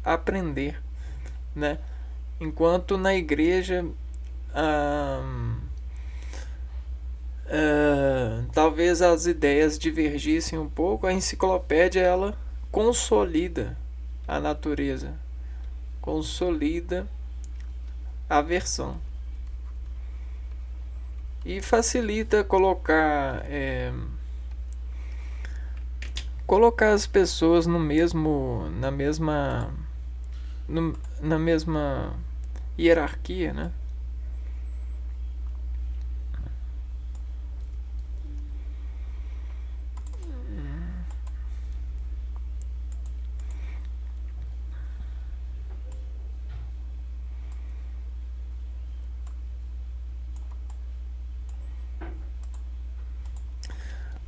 aprender, né? Enquanto na igreja talvez as ideias divergissem um pouco, a enciclopédia ela consolida a natureza, consolida a versão e facilita colocar as pessoas na mesma hierarquia, né?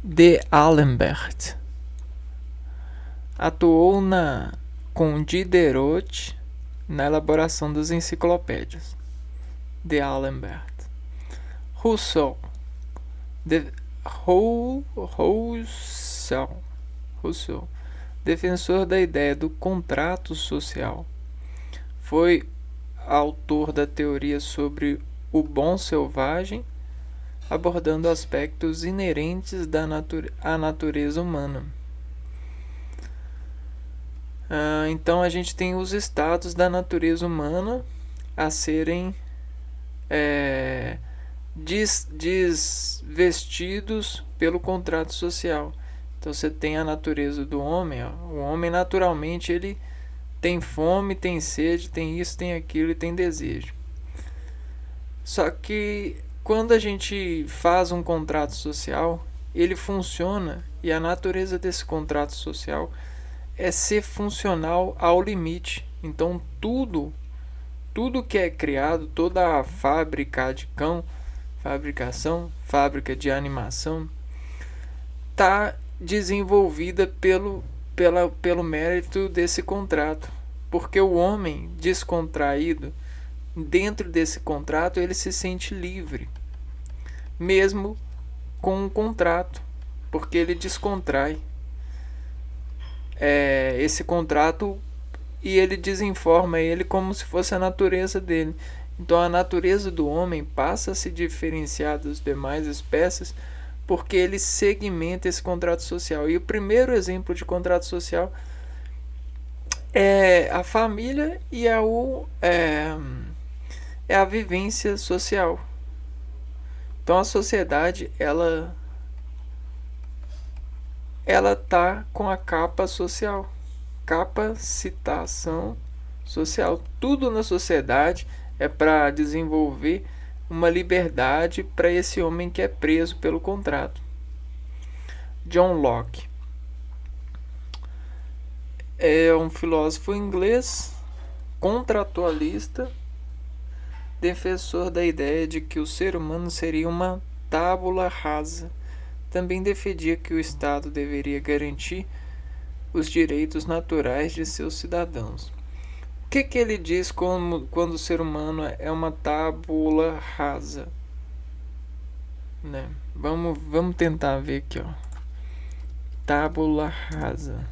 D'Alembert atuou com Diderot na elaboração das enciclopédias. D'Alembert. Rousseau, defensor da ideia do contrato social, foi autor da teoria sobre o bom selvagem, abordando aspectos inerentes à natureza humana. Então a gente tem os estados da natureza humana a serem desvestidos pelo contrato social. Então você tem a natureza do homem. O homem naturalmente ele tem fome, tem sede, tem isso, tem aquilo e tem desejo. Só que quando a gente faz um contrato social, ele funciona, e a natureza desse contrato social é ser funcional ao limite. Então tudo que é criado, toda a fábrica de fábrica de animação, está desenvolvida pelo mérito desse contrato. Porque o homem descontraído, dentro desse contrato, ele se sente livre, mesmo com um contrato, porque ele descontrai esse contrato e ele desinforma ele como se fosse a natureza dele. Então a natureza do homem passa a se diferenciar das demais espécies porque ele segmenta esse contrato social. E o primeiro exemplo de contrato social é a família e é a vivência social. Então a sociedade ela tá com a capa social, capacitação social. Tudo na sociedade é para desenvolver uma liberdade para esse homem que é preso pelo contrato. John Locke é um filósofo inglês, contratualista, defensor da ideia de que o ser humano seria uma tábula rasa. Também defendia que o Estado deveria garantir os direitos naturais de seus cidadãos. O que ele diz quando o ser humano é uma tábula rasa? Né? Vamos tentar ver aqui, ó. Tábula rasa.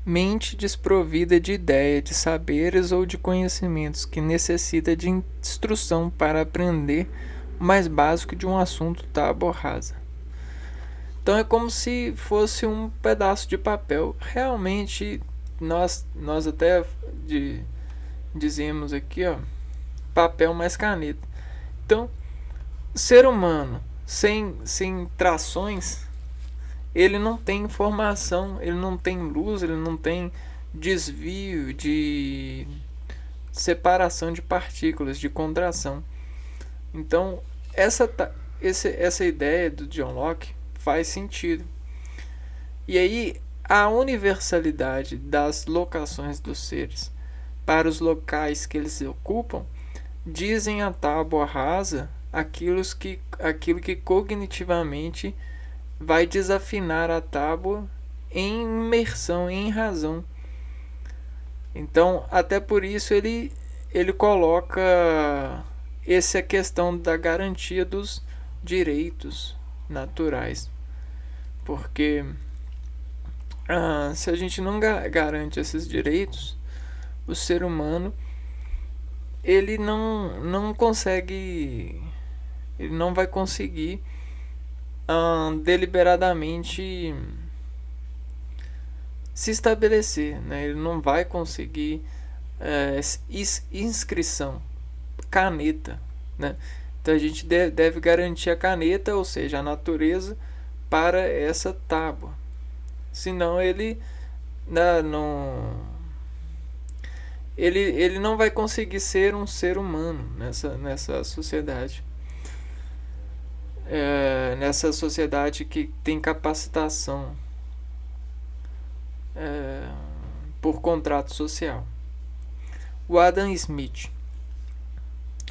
Mente desprovida de ideia, de saberes ou de conhecimentos, que necessita de instrução para aprender o mais básico de um assunto tábua rasa. Então é como se fosse um pedaço de papel. Realmente nós até dizemos aqui, ó, papel mais caneta. Então, ser humano sem trações, ele não tem informação, ele não tem luz, ele não tem desvio de separação de partículas, de contração. Então, essa ideia do John Locke faz sentido. E aí, a universalidade das locações dos seres para os locais que eles ocupam dizem a tábua rasa aquilo que cognitivamente vai desafinar a tábua em imersão, em razão. Então, até por isso ele coloca essa questão da garantia dos direitos naturais. Porque se a gente não garante esses direitos, o ser humano ele não consegue, ele não vai conseguir deliberadamente se estabelecer, né? Ele não vai conseguir inscrição, caneta, né? Então a gente deve garantir a caneta, ou seja, a natureza, para essa tábua. Senão ele ele não vai conseguir ser um ser humano nessa sociedade. Nessa sociedade que tem capacitação por contrato social. O Adam Smith,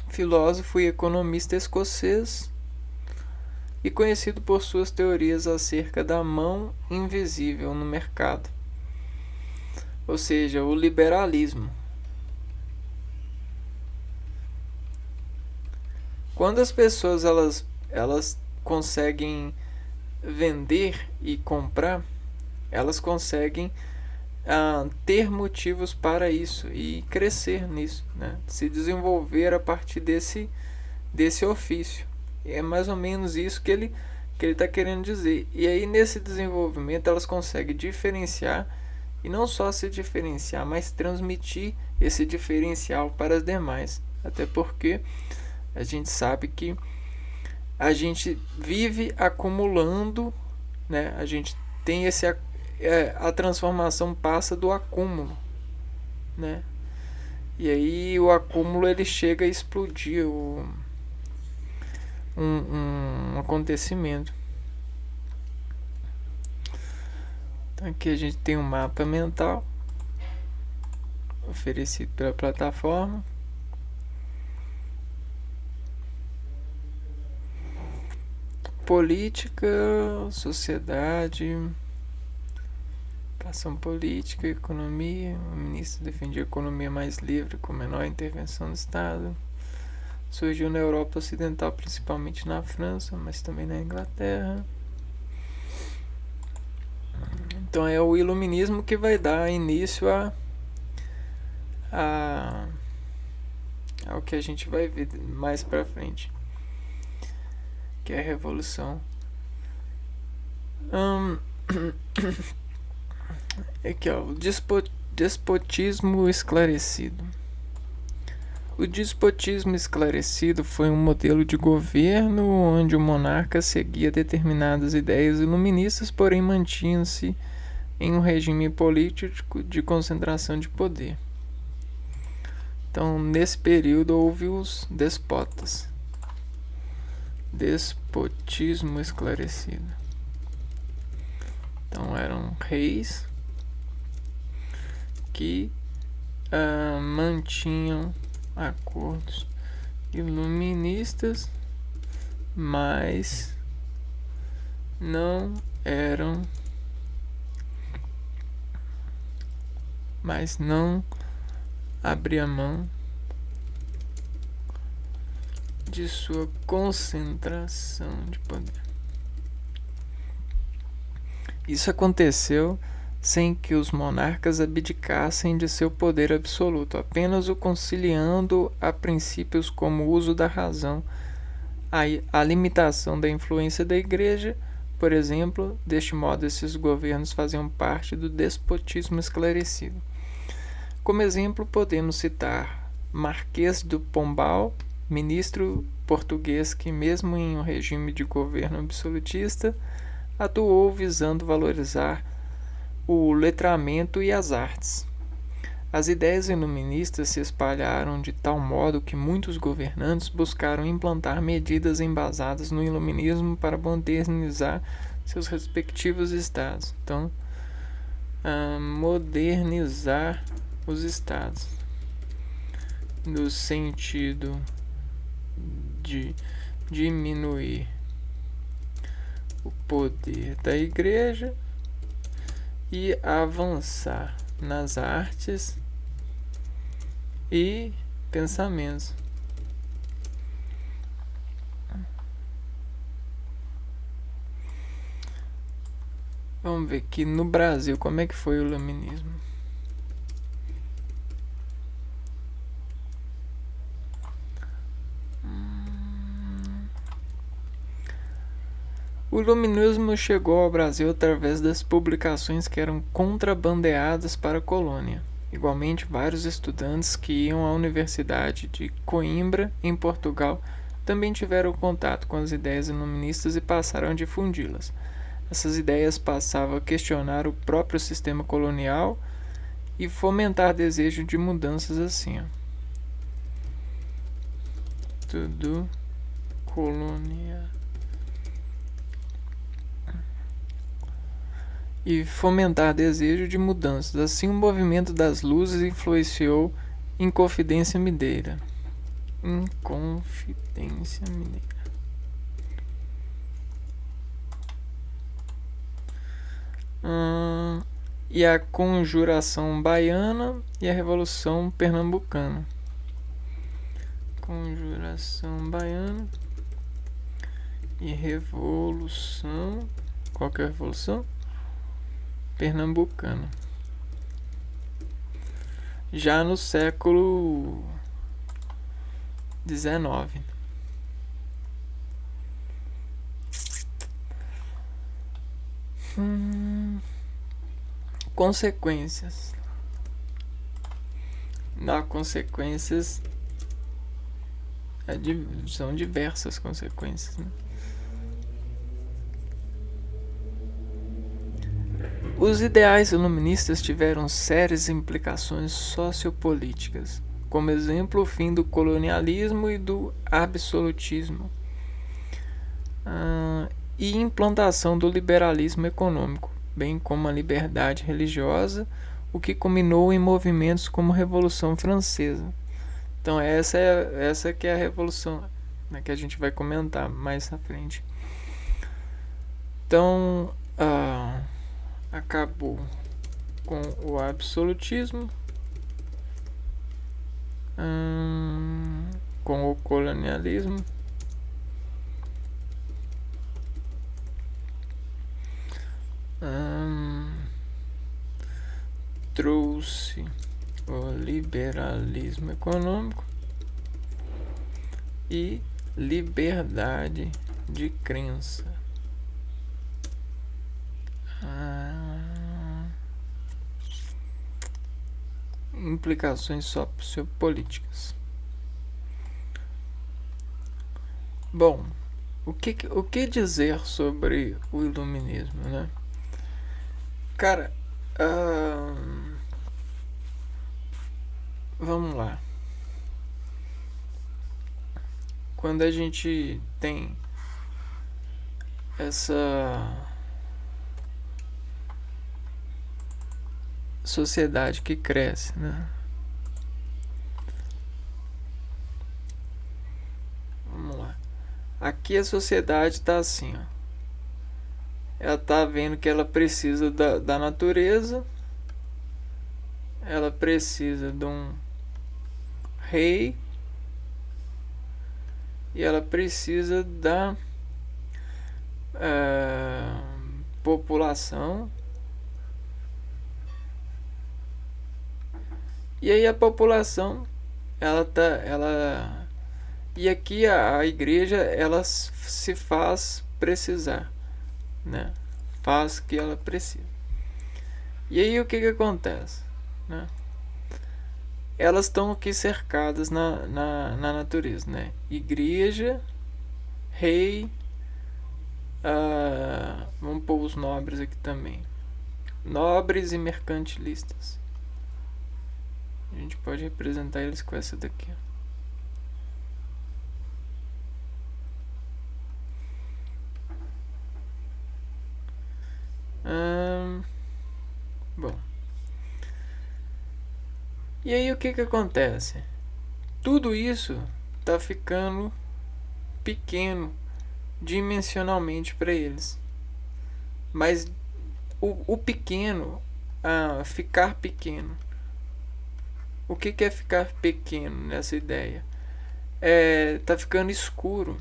filósofo e economista escocês e conhecido por suas teorias acerca da mão invisível no mercado, ou seja, o liberalismo. Quando as pessoas elas conseguem vender e comprar, elas conseguem ter motivos para isso e crescer nisso, né? Se desenvolver a partir desse ofício. É mais ou menos isso que ele está querendo dizer. E aí, nesse desenvolvimento, elas conseguem diferenciar, e não só se diferenciar, mas transmitir esse diferencial para as demais. Até porque a gente sabe que a gente vive acumulando, né? A gente tem a transformação passa do acúmulo, né? E aí o acúmulo ele chega a explodir um acontecimento. Então aqui a gente tem um mapa mental oferecido pela plataforma. Política, sociedade, ação política, economia. O ministro defendia a economia mais livre, com menor intervenção do Estado. Surgiu na Europa Ocidental, principalmente na França, mas também na Inglaterra. Então é o iluminismo que vai dar início ao que a gente vai ver mais pra frente, que é a revolução. Aqui, ó, o despotismo esclarecido. O despotismo esclarecido foi um modelo de governo onde o monarca seguia determinadas ideias iluministas, porém mantinha-se em um regime político de concentração de poder. Então, nesse período houve os despotas. Despotismo esclarecido. Então eram reis que mantinham acordos iluministas, mas não abria mão de sua concentração de poder. Isso aconteceu sem que os monarcas abdicassem de seu poder absoluto, apenas o conciliando a princípios como o uso da razão, a limitação da influência da igreja, por exemplo. Deste modo, esses governos faziam parte do despotismo esclarecido. Como exemplo, podemos citar Marquês do Pombal, ministro português que, mesmo em um regime de governo absolutista, atuou visando valorizar o letramento e as artes. As ideias iluministas se espalharam de tal modo que muitos governantes buscaram implantar medidas embasadas no iluminismo para modernizar seus respectivos estados. Então, modernizar os estados. no sentido de diminuir o poder da igreja e avançar nas artes e pensamentos. Vamos ver aqui no Brasil como é que foi o iluminismo. O iluminismo chegou ao Brasil através das publicações que eram contrabandeadas para a colônia. Igualmente, vários estudantes que iam à Universidade de Coimbra, em Portugal, também tiveram contato com as ideias iluministas e passaram a difundi-las. Essas ideias passavam a questionar o próprio sistema colonial e fomentar desejo de mudanças assim. Tudo colonial. E fomentar desejo de mudanças. Assim, o movimento das luzes influenciou Inconfidência Mineira. Inconfidência Mineira. E a Conjuração Baiana e a Revolução Pernambucana. Conjuração Baiana e Revolução. Qual que é a Revolução? Pernambucana. Já no século XIX. Consequências. Consequências são diversas consequências, né? Os ideais iluministas tiveram sérias implicações sociopolíticas, como exemplo o fim do colonialismo e do absolutismo, e implantação do liberalismo econômico, bem como a liberdade religiosa, o que culminou em movimentos como a Revolução Francesa. Então essa que é a revolução, né, que a gente vai comentar mais à frente. Então, acabou com o absolutismo, com o colonialismo, trouxe o liberalismo econômico e liberdade de crença. Implicações sociopolíticas. Bom, o que dizer sobre o iluminismo, né? Cara, vamos lá. Quando a gente tem essa sociedade que cresce, né? Vamos lá. Aqui a sociedade está assim, ó. Ela está vendo que ela precisa da natureza, ela precisa de um rei e ela precisa da população. E aí a população, e aqui a igreja, ela se faz precisar, né? Faz o que ela precisa. E aí o que acontece, né? Elas estão aqui cercadas na natureza, né? Igreja, rei, vamos pôr os nobres aqui também. Nobres e mercantilistas. A gente pode representar eles com essa daqui. Bom. E aí o que acontece? tudo isso está ficando pequeno dimensionalmente para eles. Mas o pequeno, ficar pequeno. O que é ficar pequeno nessa ideia? Tá ficando escuro,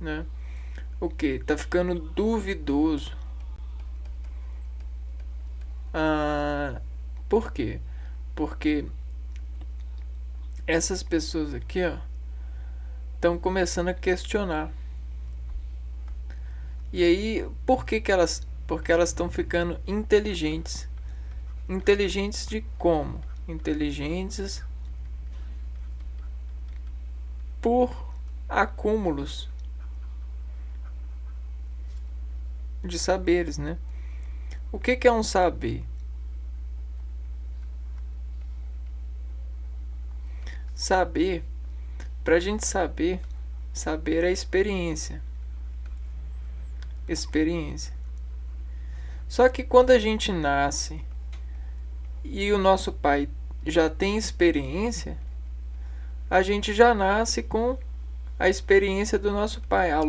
né? O que? Tá ficando duvidoso. Por quê? Porque essas pessoas aqui, estão começando a questionar. E aí, por que elas? Porque elas estão ficando inteligentes. Inteligentes de como? Inteligentes por acúmulos de saberes, né? O que é um saber? Saber, pra gente saber é experiência. Experiência. Só que quando a gente nasce e o nosso pai já tem experiência, a gente já nasce com a experiência do nosso pai. A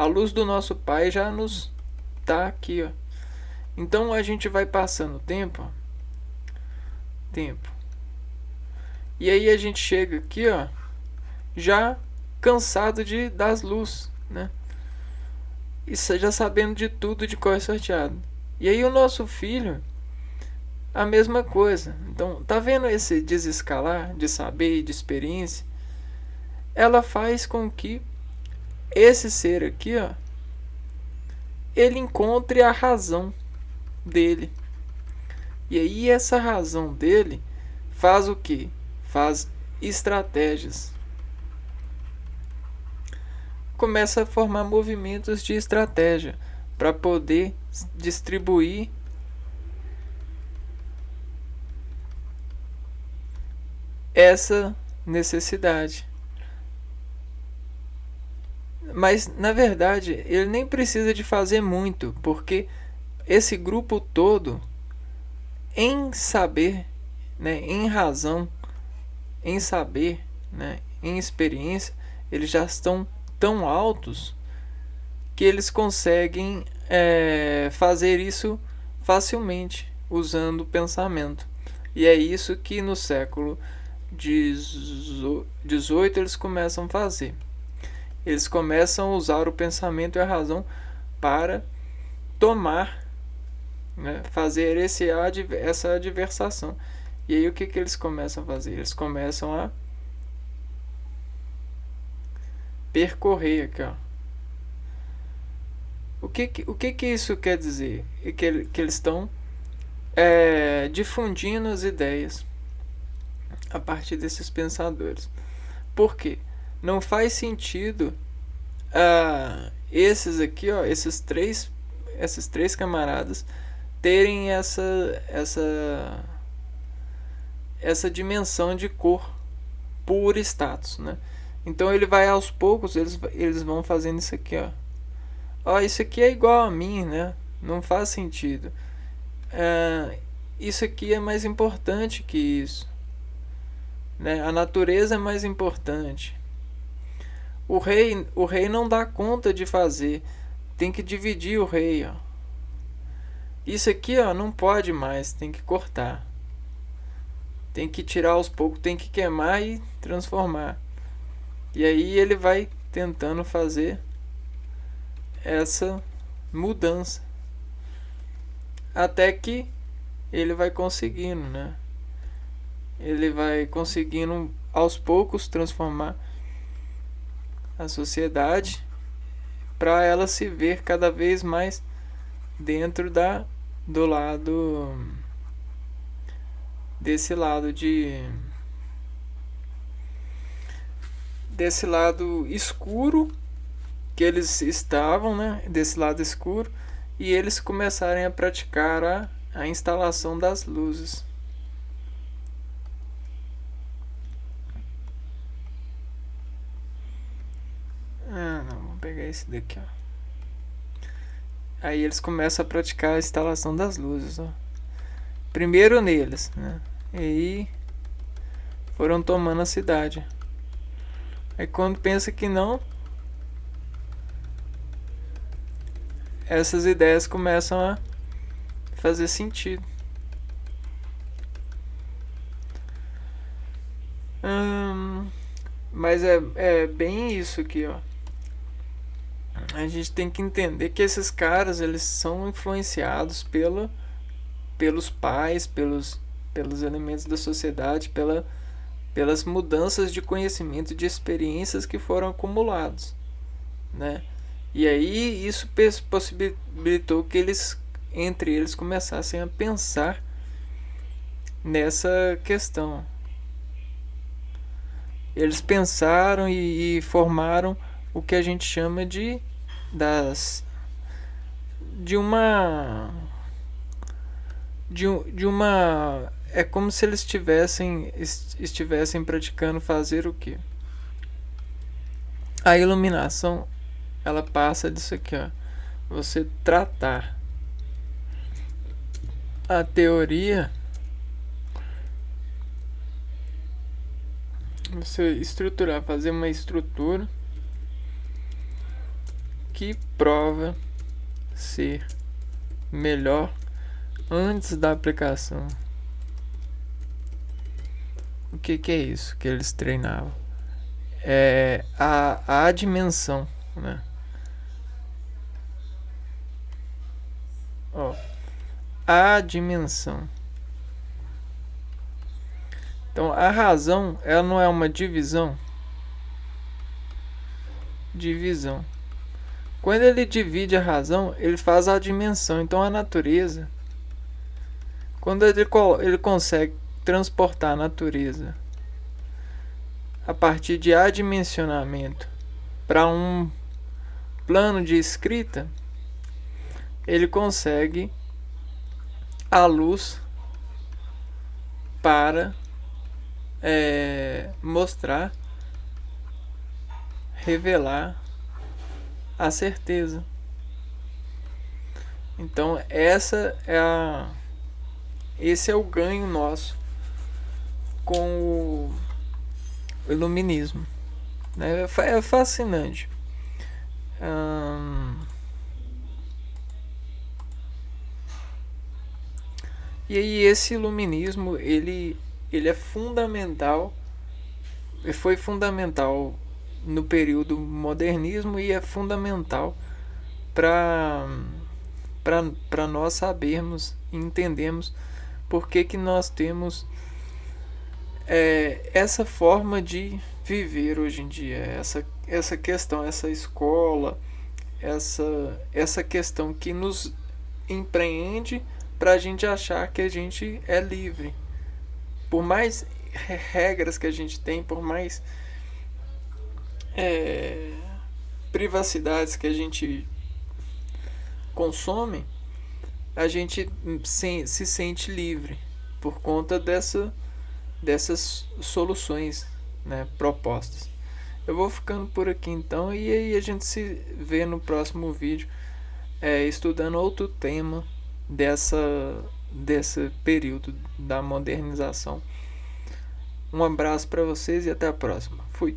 luz do nosso pai já nos tá aqui, Então a gente vai passando tempo. E aí a gente chega aqui, já cansado de das luzes, né? E já sabendo de tudo de cor sorteado. E aí o nosso filho, a mesma coisa. Então, tá vendo esse desescalar de saber e de experiência? Ela faz com que esse ser aqui, ele encontre a razão dele. E aí essa razão dele faz o quê? Faz estratégias. Começa a formar movimentos de estratégia para poder distribuir essa necessidade. Mas na verdade ele nem precisa de fazer muito, porque esse grupo todo, em saber, né, em razão, em saber, né, em experiência, eles já estão tão altos que eles conseguem fazer isso facilmente usando o pensamento. E é isso que no século XVIII eles começam a fazer. Eles começam a usar o pensamento e a razão para tomar, né, fazer essa adversação. E aí o que eles começam a fazer? Eles começam a percorrer aqui, O que isso quer dizer? Que eles estão difundindo as ideias a partir desses pensadores. Por quê? Não faz sentido esses aqui, esses três camaradas terem essa dimensão de cor por status, né? Então ele vai aos poucos, eles vão fazendo isso aqui, isso aqui é igual a mim, né? Não faz sentido. Isso aqui é mais importante que isso, né? A natureza é mais importante. O rei não dá conta de fazer. Tem que dividir o rei, Isso aqui, não pode mais, tem que cortar. Tem que tirar aos poucos, tem que queimar e transformar. E aí ele vai tentando fazer essa mudança. Até que ele vai conseguindo, né? Ele vai conseguindo aos poucos transformar a sociedade para ela se ver cada vez mais dentro do lado desse lado escuro que eles estavam, né? Desse lado escuro, e eles começarem a praticar a instalação das luzes. Vamos pegar esse daqui, Aí eles começam a praticar a instalação das luzes, Primeiro neles, né? E aí foram tomando a cidade. Aí quando pensa que não, essas ideias começam a fazer sentido. Mas é bem isso aqui, ó. A gente tem que entender que esses caras, eles são influenciados pelos pais, pelos elementos da sociedade, pelas mudanças de conhecimento, de experiências que foram acumulados, né? E aí isso possibilitou que entre eles começassem a pensar nessa questão. Eles pensaram e formaram o que a gente chama de uma é como se eles estivessem praticando fazer o quê? A iluminação, ela passa disso aqui, ó. Você tratar a teoria, você estruturar, fazer uma estrutura que prova ser melhor antes da aplicação. O que é isso que eles treinavam? É a dimensão, né? Ó, a dimensão. Então a razão, ela não é uma divisão. Quando ele divide a razão, ele faz a dimensão. Então a natureza, quando ele consegue transportar a natureza a partir de adimensionamento para um plano de escrita, ele consegue a luz para mostrar, revelar a certeza. Então esse é o ganho nosso com o iluminismo, né? É fascinante. E aí esse iluminismo ele é fundamental, foi fundamental no período modernismo e é fundamental para nós sabermos e entendermos por que nós temos essa forma de viver hoje em dia, essa questão, essa escola, essa questão que nos empreende para a gente achar que a gente é livre. Por mais regras que a gente tem, por mais privacidades que a gente consome, a gente se sente livre por conta dessas soluções, né, propostas. Eu vou ficando por aqui então, e aí a gente se vê no próximo vídeo, estudando outro tema desse período da modernização. Um abraço para vocês e até a próxima. Fui!